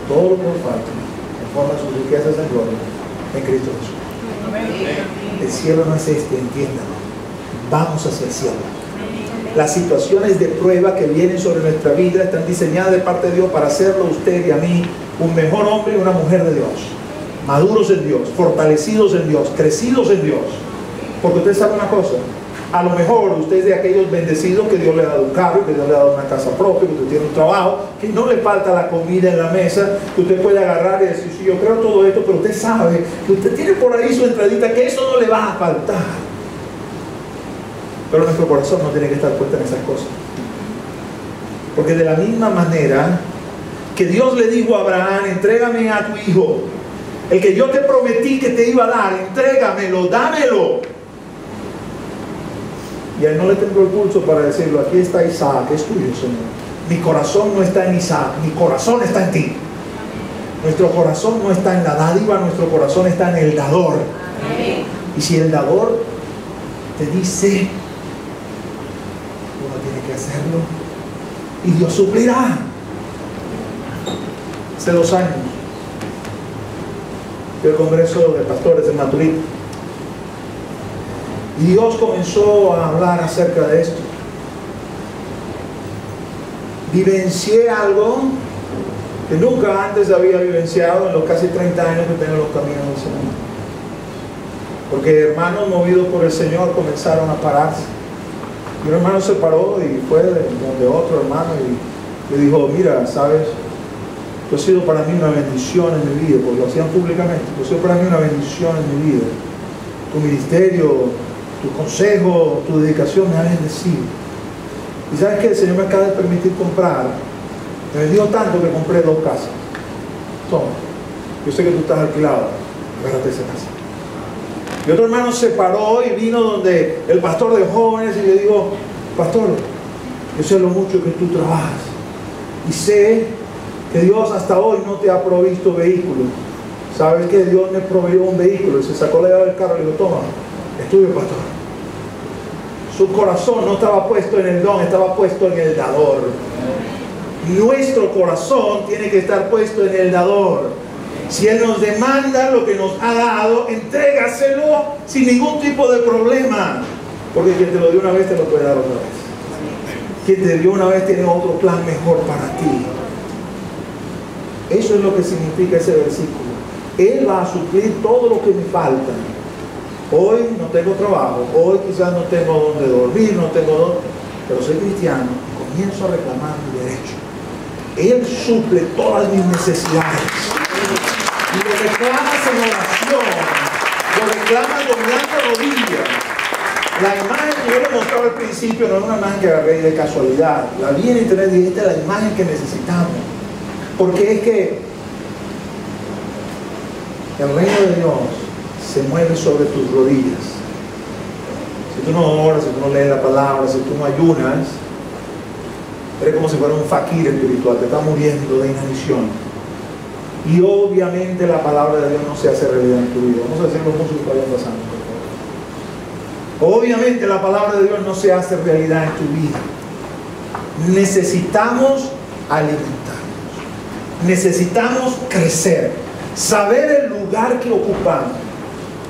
todo lo que nos falta conforme a sus riquezas en gloria en Cristo Jesús. El cielo no es este, entiéndalo. Vamos hacia el cielo. Las situaciones de prueba que vienen sobre nuestra vida están diseñadas de parte de Dios para hacerlo usted y a mí un mejor hombre y una mujer de Dios. Maduros en Dios, fortalecidos en Dios, crecidos en Dios. Porque usted sabe una cosa, a lo mejor usted es de aquellos bendecidos que Dios le ha dado un carro, que Dios le ha dado una casa propia, que usted tiene un trabajo, que no le falta la comida en la mesa, que usted puede agarrar y decir, sí, yo creo todo esto, pero usted sabe que usted tiene por ahí su entradita, que eso no le va a faltar. Pero nuestro corazón no tiene que estar puesto en esas cosas. Porque de la misma manera que Dios le dijo a Abraham, entrégame a tu hijo, el que yo te prometí que te iba a dar, entrégamelo, dámelo. Y a él no le tembló el pulso para decirlo, aquí está Isaac, es tuyo, Señor. Mi corazón no está en Isaac, mi corazón está en ti. Nuestro corazón no está en la dádiva, nuestro corazón está en el dador. Amén. Y si el dador te dice, uno tiene que hacerlo, y Dios suplirá. Hace 2 años fui al Congreso de Pastores en Maturín, y Dios comenzó a hablar acerca de esto. Vivencié algo que nunca antes había vivenciado en los casi 30 años que tengo en los caminos del Señor. Porque hermanos movidos por el Señor comenzaron a pararse. Y un hermano se paró y fue donde otro hermano y le dijo, mira, sabes, tú has sido para mí una bendición en mi vida, porque lo hacían públicamente, tú has sido para mí una bendición en mi vida. Tu ministerio, tu consejo, tu dedicación me ha bendecido. Y sabes que el Señor me acaba de permitir comprar, me bendijo tanto que compré 2 casas. Toma, yo sé que tú estás alquilado, agárrate esa casa. Y otro hermano se paró y vino donde el pastor de jóvenes y le dijo, pastor, yo sé lo mucho que tú trabajas y sé que Dios hasta hoy no te ha provisto vehículo. ¿Sabes que Dios me proveyó un vehículo? Y se sacó la llave del carro y le dijo, toma, es tuyo, pastor. Su corazón no estaba puesto en el don, estaba puesto en el dador. Nuestro corazón tiene que estar puesto en el dador. Si Él nos demanda lo que nos ha dado, entrégaselo sin ningún tipo de problema. Porque quien te lo dio una vez te lo puede dar otra vez. Quien te dio una vez tiene otro plan mejor para ti. Eso es lo que significa ese versículo. Él va a suplir todo lo que me falta. Hoy no tengo trabajo, hoy quizás no tengo donde dormir, no tengo donde, pero soy cristiano, comienzo a reclamar mi derecho. Él suple todas mis necesidades. Y lo reclamas en oración, lo reclamas doblando rodillas. La imagen que yo le mostraba al principio no es una imagen que agarré de casualidad. La vi en internet y esta es la imagen que necesitamos. Porque es que el reino de Dios se mueve sobre tus rodillas. Si tú no oras, si tú no lees la palabra, si tú no ayunas, eres como si fuera un fakir espiritual, te está muriendo de inanición. Y obviamente la palabra de Dios no se hace realidad en tu vida. Vamos a decir los músicos que vayan pasando, por favor. Obviamente la palabra de Dios no se hace realidad en tu vida. Necesitamos alimentarnos. Necesitamos crecer. Saber el lugar que ocupamos.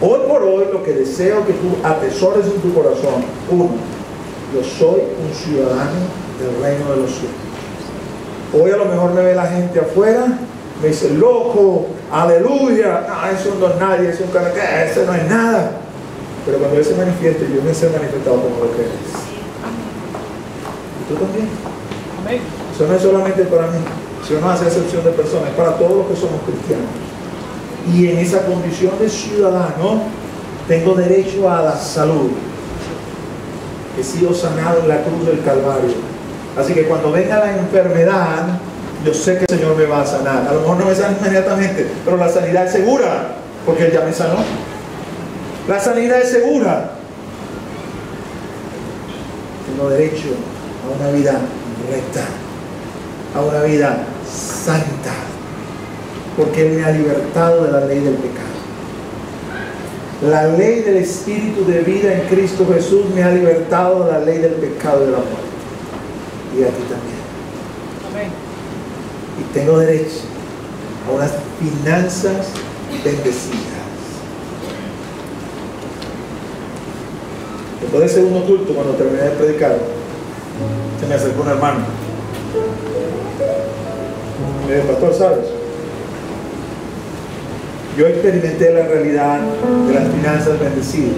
Hoy por hoy lo que deseo que tú atesores en tu corazón. 1. Yo soy un ciudadano del reino de los cielos. Hoy a lo mejor me ve la gente afuera, me dice, loco, aleluya, no, eso no es nadie, eso no es nada. Pero cuando Él se manifieste, yo me sé manifestado como lo que eres. Y tú también. Amén. Eso no es solamente para mí, sino no hace excepción de personas, es para todos los que somos cristianos. Y en esa condición de ciudadano, tengo derecho a la salud. He sido sanado en la cruz del Calvario. Así que cuando venga la enfermedad, yo sé que el Señor me va a sanar. A lo mejor no me sana inmediatamente, pero la sanidad es segura, porque Él ya me sanó. La sanidad es segura. Tengo derecho a una vida recta, a una vida santa, porque Él me ha libertado de la ley del pecado. La ley del Espíritu de vida en Cristo Jesús me ha libertado de la ley del pecado y de la muerte. Y a ti también. Amén. Y tengo derecho a unas finanzas bendecidas. Después del segundo culto, cuando terminé de predicar, se me acercó un hermano. Me dijo, pastor, ¿sabes? Yo experimenté la realidad de las finanzas bendecidas.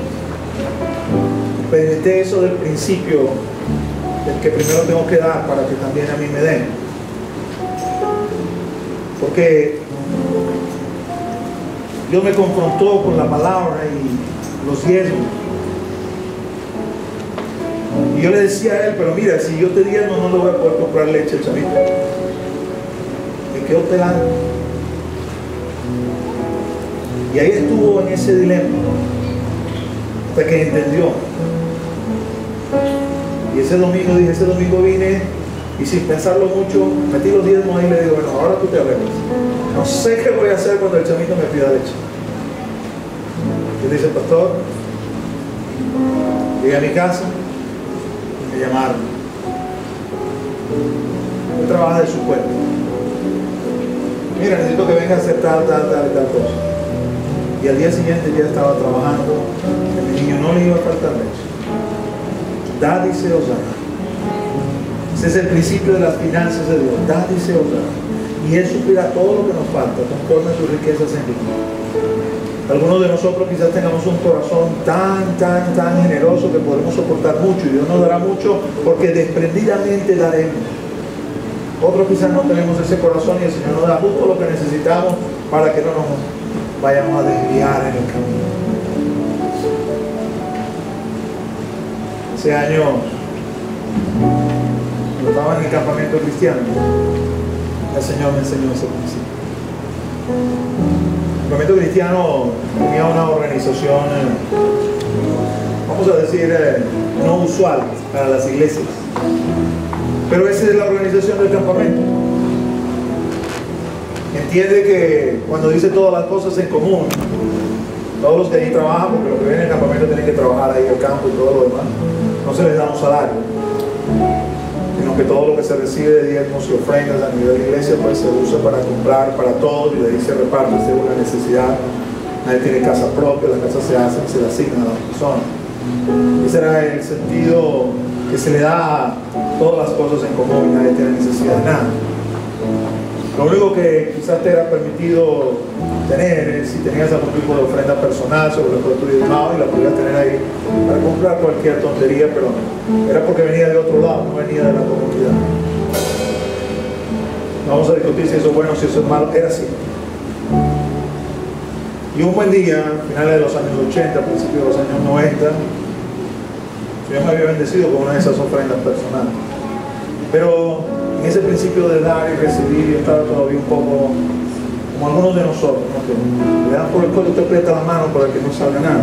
Experimenté eso del principio, del que primero tengo que dar para que también a mí me den. Porque Dios me confrontó con la palabra y los diezmos. Y yo le decía a él, pero mira, si yo te diezmo no le voy a poder comprar leche al chamito. Me quedo pelando. Y ahí estuvo en ese dilema hasta que entendió. Y ese domingo vine y sin pensarlo mucho metí los diezmos ahí y le digo, bueno, ahora tú te arreglas. No sé qué voy a hacer cuando el chamito me pida leche. Y dice, pastor, llegué a mi casa y me llamaron. Él trabaja de su cuenta. Mira, necesito que venga a hacer tal cosa. Y al día siguiente ya estaba trabajando. A mi niño no le iba a faltar leche. Dad y se os dará. Ese es el principio de las finanzas de Dios. Dad y se os dará. Y Él suplirá todo lo que nos falta conforme a sus riquezas en riqueza. Algunos de nosotros quizás tengamos un corazón tan generoso que podemos soportar mucho y Dios nos dará mucho porque desprendidamente daremos. Otros quizás no tenemos ese corazón y el Señor nos da justo lo que necesitamos para que no nos vayamos a desviar en el camino. Hace años, cuando estaba en el campamento cristiano, el Señor me enseñó ese principio. El campamento cristiano tenía una organización, vamos a decir, no usual para las iglesias. Pero esa es la organización del campamento. Entiende que cuando dice todas las cosas en común, todos los que allí trabajan, porque los que vienen al campamento tienen que trabajar ahí el campo y todo lo demás, no se les da un salario, sino que todo lo que se recibe de diezmos y ofrendas a nivel de iglesia pues se usa para comprar para todos y de ahí se reparte según la necesidad. Nadie tiene casa propia, las casas se hacen, se le asignan a las personas. Ese era el sentido que se le da todas las cosas en común y nadie tiene necesidad de nada. Lo único que quizás te era permitido tener es si tenías algún tipo de ofrenda personal sobre lo que tú diezmabas y la podías tener ahí para comprar cualquier tontería, pero era porque venía de otro lado, no venía de la comunidad. No vamos a discutir si eso es bueno o si eso es malo, era así. Y un buen día, a finales de los años 80, principios de los años 90, Dios me había bendecido con una de esas ofrendas personales. Pero en ese principio de dar y recibir, yo estaba todavía un poco como algunos de nosotros, ¿no? Que le dan por el cuello y te aprieta la mano para que no salga nada.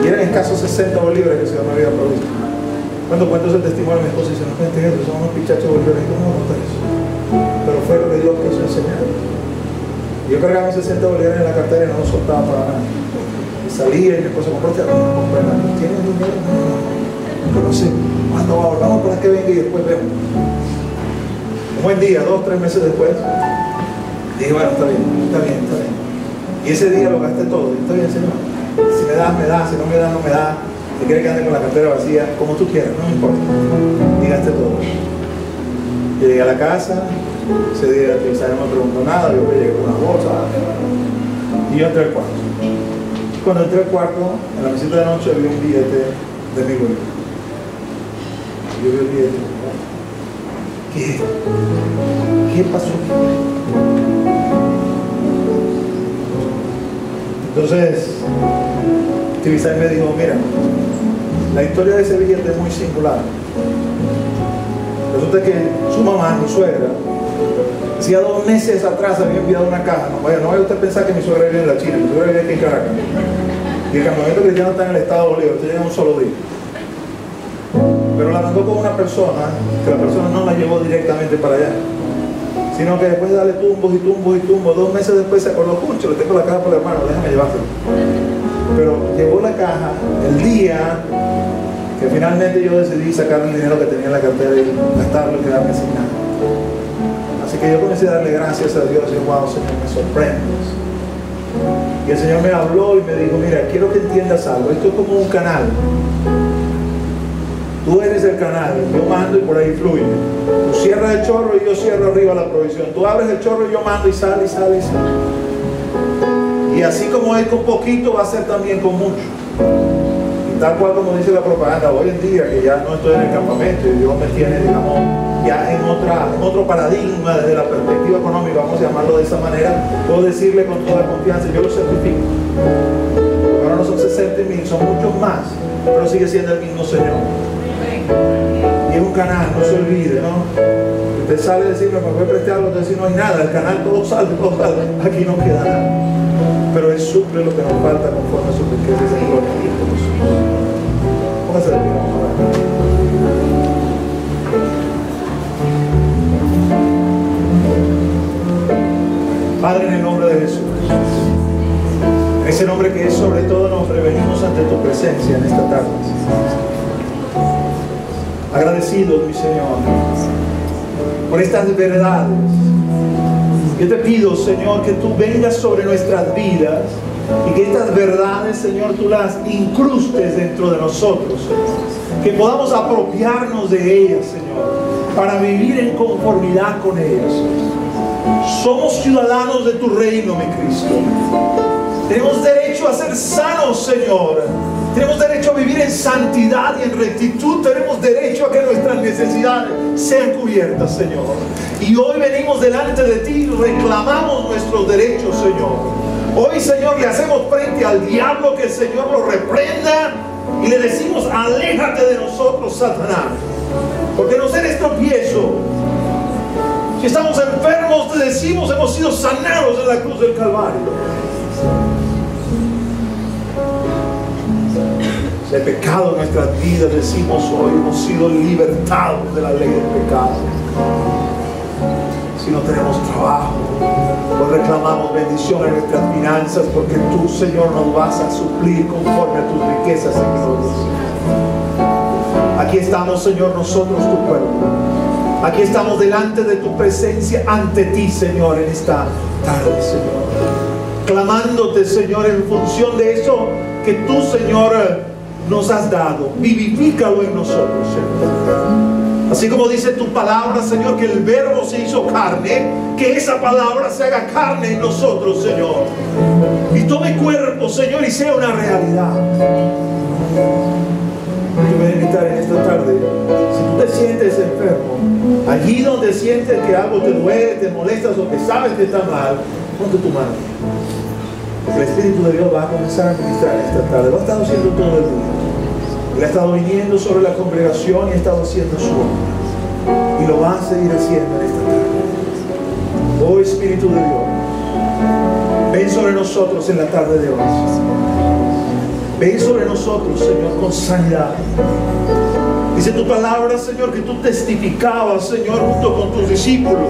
Y eran escasos 60 bolívares que el Señor me había provisto. Cuando cuento ese testimonio, mi esposa dice, no cuentes eso, son unos pichachos bolívares. ¿Cómo no cuentas eso? Pero fue lo que Dios quiso enseñar. Yo cargaba mis 60 bolívares en la cartera y no los soltaba para nada. Y salía y mi esposa compró, no compré nada. ¿Tienes dinero? No sé. ¿Cuándo va? Vamos para que venga y después vemos. Un buen día, 2 o 3 meses después, dije, bueno, está bien. Y ese día lo gasté todo. Está bien, Señor. Si me das, me das. Si no me das, no me das. Si quieres que ande con la cartera vacía, como tú quieras, no me importa. Y gasté todo. Yo llegué a la casa. Ese día Isabel no me preguntó nada. Yo me llegué con una bolsa. Y yo entré al cuarto. Cuando entré al cuarto, en la mesita de noche vi un billete de 1000 bolívares. Yo vi el billete. ¿Qué pasó? Entonces, Tibisay me dijo, mira, la historia de ese billete es muy singular. Resulta que su mamá, mi suegra, hacía 2 meses atrás había enviado una caja. No vaya usted a pensar que mi suegra vive en la China, mi suegra vive aquí en Caracas. Y el campamento cristiano está en el estado de Bolívar, usted llega un solo día. Pero la mandó con una persona, que la persona no la llevó directamente para allá, sino que después de darle tumbos, 2 meses después se acordó, pucho, le tengo la caja por la mano, déjame llevársela. Pero llevó la caja el día que finalmente yo decidí sacar el dinero que tenía en la cartera y gastarlo y quedarme sin nada. Así que yo comencé a darle gracias a Dios y dije, wow, Señor, me sorprendes. Y el Señor me habló y me dijo, mira, quiero que entiendas algo, esto es como un canal. Tú eres el canal, yo mando y por ahí fluye. Tú cierras el chorro y yo cierro arriba la provisión. Tú abres el chorro y yo mando y sale. Y así como es con poquito, va a ser también con mucho. Y tal cual como dice la propaganda, hoy en día que ya no estoy en el campamento y Dios me tiene, digamos, ya en otro paradigma desde la perspectiva económica, vamos a llamarlo de esa manera, puedo decirle con toda confianza, yo lo certifico. Ahora no son 60.000, son muchos más pero sigue siendo el mismo Señor. Y es un canal, no se olvide, ¿no? Usted sale a decirme, me voy a prestar algo, usted dice, no hay nada, el canal todo sale, aquí no queda nada. Pero Él suple lo que nos falta conforme a sus riquezas en gloria en Cristo Jesús. Póngase de pie, vamos a orar. Padre, en el nombre de Jesús, en ese nombre que es sobre todo nombre, venimos ante tu presencia en esta tarde. Agradecidos, mi Señor, por estas verdades. Yo te pido, Señor, que tú vengas sobre nuestras vidas y que estas verdades, Señor, tú las incrustes dentro de nosotros, Señor. Que podamos apropiarnos de ellas, Señor, para vivir en conformidad con ellas. Somos ciudadanos de tu reino, mi Cristo. Tenemos derecho a ser sanos, Señor. Tenemos derecho a vivir en santidad y en rectitud. Tenemos derecho a que nuestras necesidades sean cubiertas, Señor. Y hoy venimos delante de ti y reclamamos nuestros derechos, Señor. Hoy, Señor, le hacemos frente al diablo, que el Señor lo reprenda, y le decimos, aléjate de nosotros, Satanás, porque nos eres tropiezo. Si estamos enfermos, te decimos, hemos sido sanados en la cruz del Calvario. Si hay pecado en nuestras vidas, decimos hoy, hemos sido libertados de la ley del pecado. Si no tenemos trabajo, pues reclamamos bendición en nuestras finanzas, porque tú, Señor, nos vas a suplir conforme a tus riquezas en gloria. Aquí estamos, Señor, nosotros, tu pueblo. Aquí estamos delante de tu presencia, ante ti, Señor, en esta tarde, Señor. Clamándote, Señor, en función de eso que tú, Señor, nos has dado. Vivifícalo en nosotros, Señor. Así como dice tu palabra, Señor, que el verbo se hizo carne, que esa palabra se haga carne en nosotros, Señor. Y tome cuerpo, Señor, y sea una realidad. Yo voy a invitar en esta tarde, si tú te sientes enfermo, allí donde sientes que algo te duele, te molestas o que sabes que está mal, ponte tu mano. El Espíritu de Dios va a comenzar a ministrar esta tarde. Lo ha estado haciendo todo el día. Él ha estado viniendo sobre la congregación y ha estado haciendo su obra. Y lo va a seguir haciendo en esta tarde. Oh Espíritu de Dios, ven sobre nosotros en la tarde de hoy. Ven sobre nosotros, Señor, con sanidad. Dice tu palabra, Señor, que tú testificabas, Señor, junto con tus discípulos.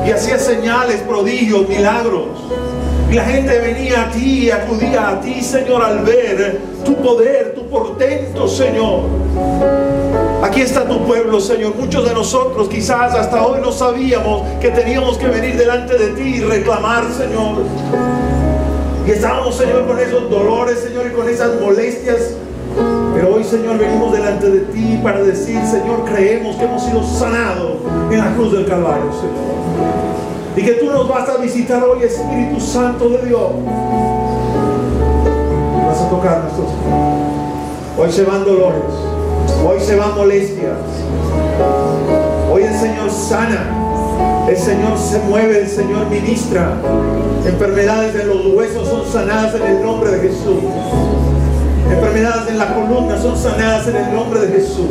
Y hacías señales, prodigios, milagros. Y la gente venía a ti y acudía a ti, Señor, al ver tu poder, tu portento, Señor. Aquí está tu pueblo, Señor. Muchos de nosotros quizás hasta hoy no sabíamos que teníamos que venir delante de ti y reclamar, Señor. Y estábamos, Señor, con esos dolores, Señor, y con esas molestias. Pero hoy, Señor, venimos delante de ti para decir, Señor, creemos que hemos sido sanados en la cruz del Calvario, Señor. Y que tú nos vas a visitar hoy, Espíritu Santo de Dios. Vas a tocar nuestros cuerpos. Hoy se van dolores. Hoy se van molestias. Hoy el Señor sana. El Señor se mueve. El Señor ministra. Enfermedades en los huesos son sanadas en el nombre de Jesús. Enfermedades en la columna son sanadas en el nombre de Jesús.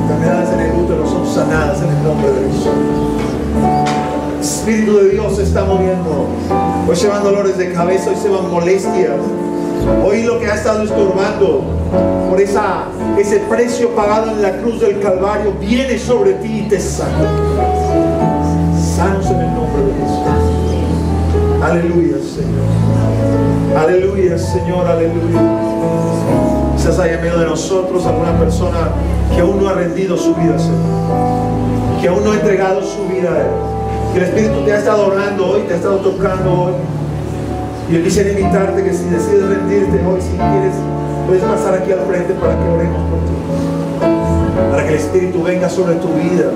Enfermedades en el útero son sanadas en el nombre de Jesús. El Espíritu de Dios se está moviendo. Hoy se van dolores de cabeza, hoy se van molestias. Hoy lo que ha estado estorbando por ese precio pagado en la cruz del Calvario viene sobre ti y te sana. Sanos en el nombre de Jesús. Aleluya, Señor. Aleluya, Señor, aleluya. Quizás hay en medio de nosotros alguna persona que aún no ha rendido su vida, Señor, que aún no ha entregado su vida a Él, que el Espíritu te ha estado orando hoy, te ha estado tocando hoy. Y yo quisiera invitarte que si decides rendirte hoy, si quieres, puedes pasar aquí al frente para que oremos por ti, para que el Espíritu venga sobre tu vida,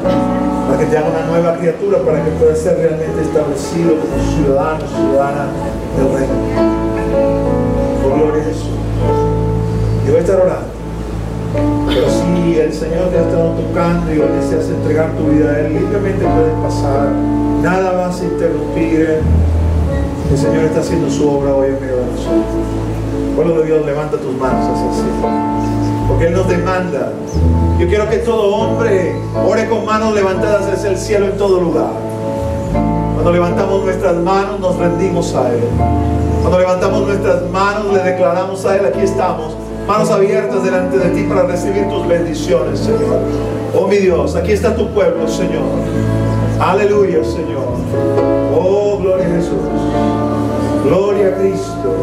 para que te haga una nueva criatura, para que puedas ser realmente establecido como ciudadano, ciudadana del reino. Por gloria a Jesús. Yo voy a estar orando. Pero si el Señor te ha estado tocando y hoy deseas entregar tu vida a Él, libremente puedes pasar. Nada vas a interrumpir. El Señor está haciendo su obra hoy en medio de nosotros. Pueblo de Dios, levanta tus manos hacia el cielo, porque Él nos demanda. Yo quiero que todo hombre ore con manos levantadas hacia el cielo en todo lugar. Cuando levantamos nuestras manos, nos rendimos a Él. Cuando levantamos nuestras manos, le declaramos a Él: aquí estamos, manos abiertas delante de ti para recibir tus bendiciones, Señor. Oh mi Dios, aquí está tu pueblo, Señor. Aleluya, Señor. Oh, gloria a Jesús. Gloria a Cristo.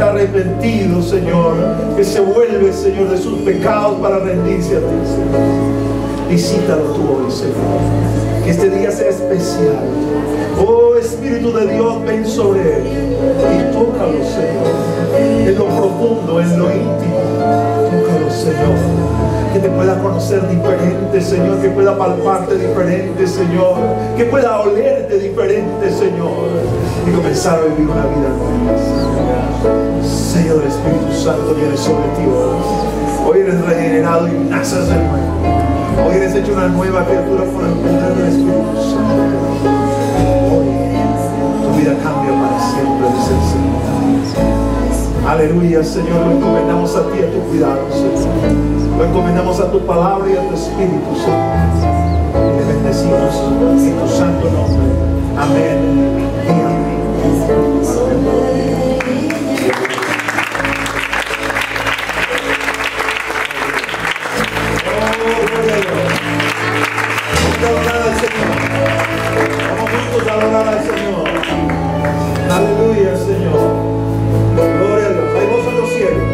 Arrepentido, Señor, que se vuelve, Señor, de sus pecados para rendirse a ti, Señor. Visítalo tú hoy, Señor. Que este día sea especial. Oh Espíritu de Dios, ven sobre él y tócalo, Señor, en lo profundo, en lo íntimo. Tócalo, Señor. Que te pueda conocer diferente, Señor, que pueda palparte diferente, Señor, que pueda olerte diferente, Señor, y comenzar a vivir una vida nueva. Sello del Espíritu Santo viene sobre ti hoy. Hoy eres regenerado y naces de nuevo. Hoy eres hecho una nueva criatura por el poder del Espíritu Santo. Hoy tu vida cambia para siempre, dice el Señor. Aleluya, Señor, lo encomendamos a ti, a tu cuidado, Señor. Lo encomendamos a tu palabra y a tu Espíritu, Señor. Y te bendecimos en tu santo nombre. Amén y amén. Oh, gloria a Dios. Vamos a adorar al Señor. Vamos juntos a adorar al Señor. Aleluya, Señor. Gloria a Dios. Hay gozo en los cielos.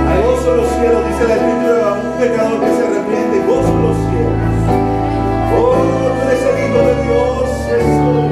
Hay gozo en los cielos, dice la Escritura, un pecador que se arrepiente, gozo en los cielos. Oh, tú eres el Hijo de Dios, Jesús.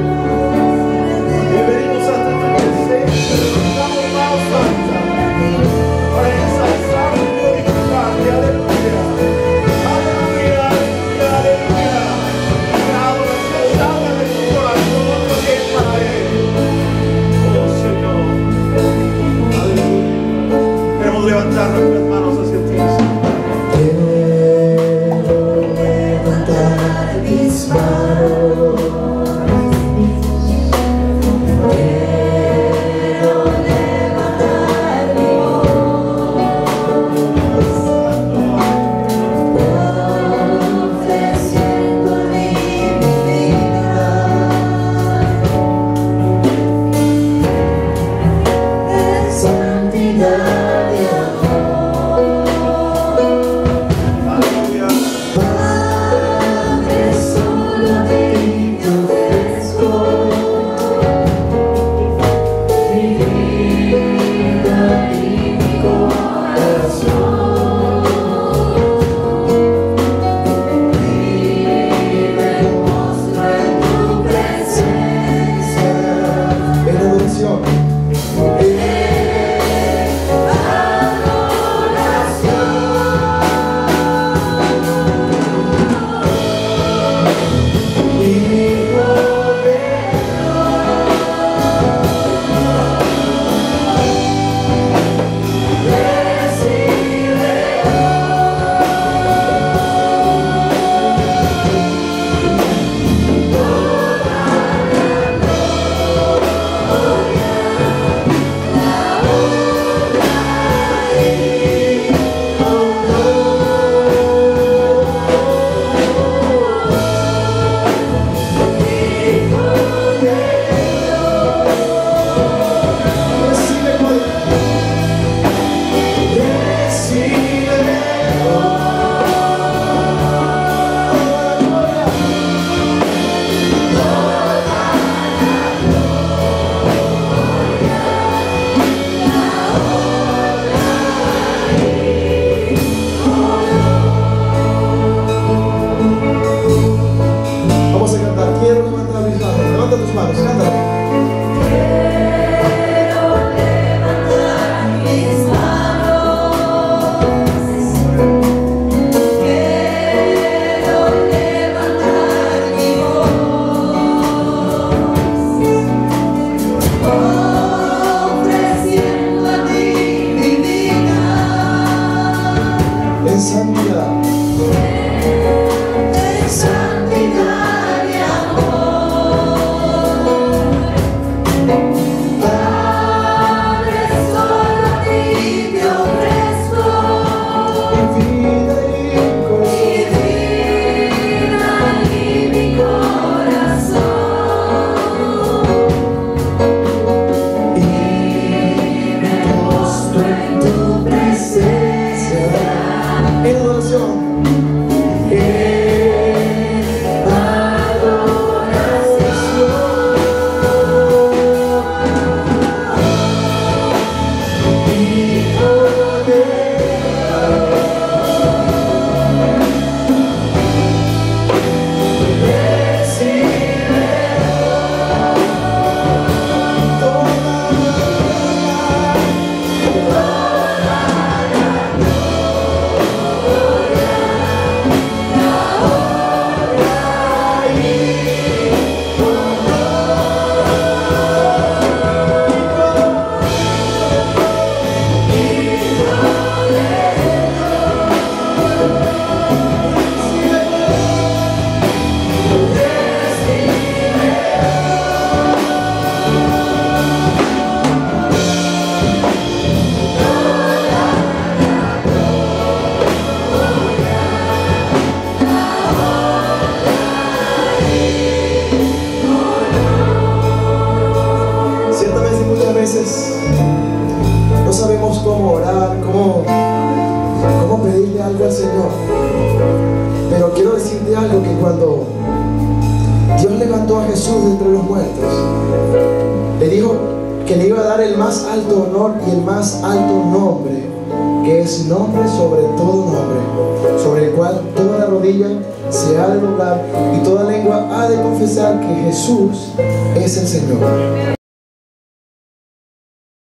con tus manos, cántalo. No sabemos cómo orar, cómo pedirle algo al Señor. Pero quiero decirte algo, que cuando Dios levantó a Jesús de entre los muertos, le dijo que le iba a dar el más alto honor y el más alto nombre, que es nombre sobre todo nombre, sobre el cual toda la rodilla se ha de doblar y toda lengua ha de confesar que Jesús es el Señor.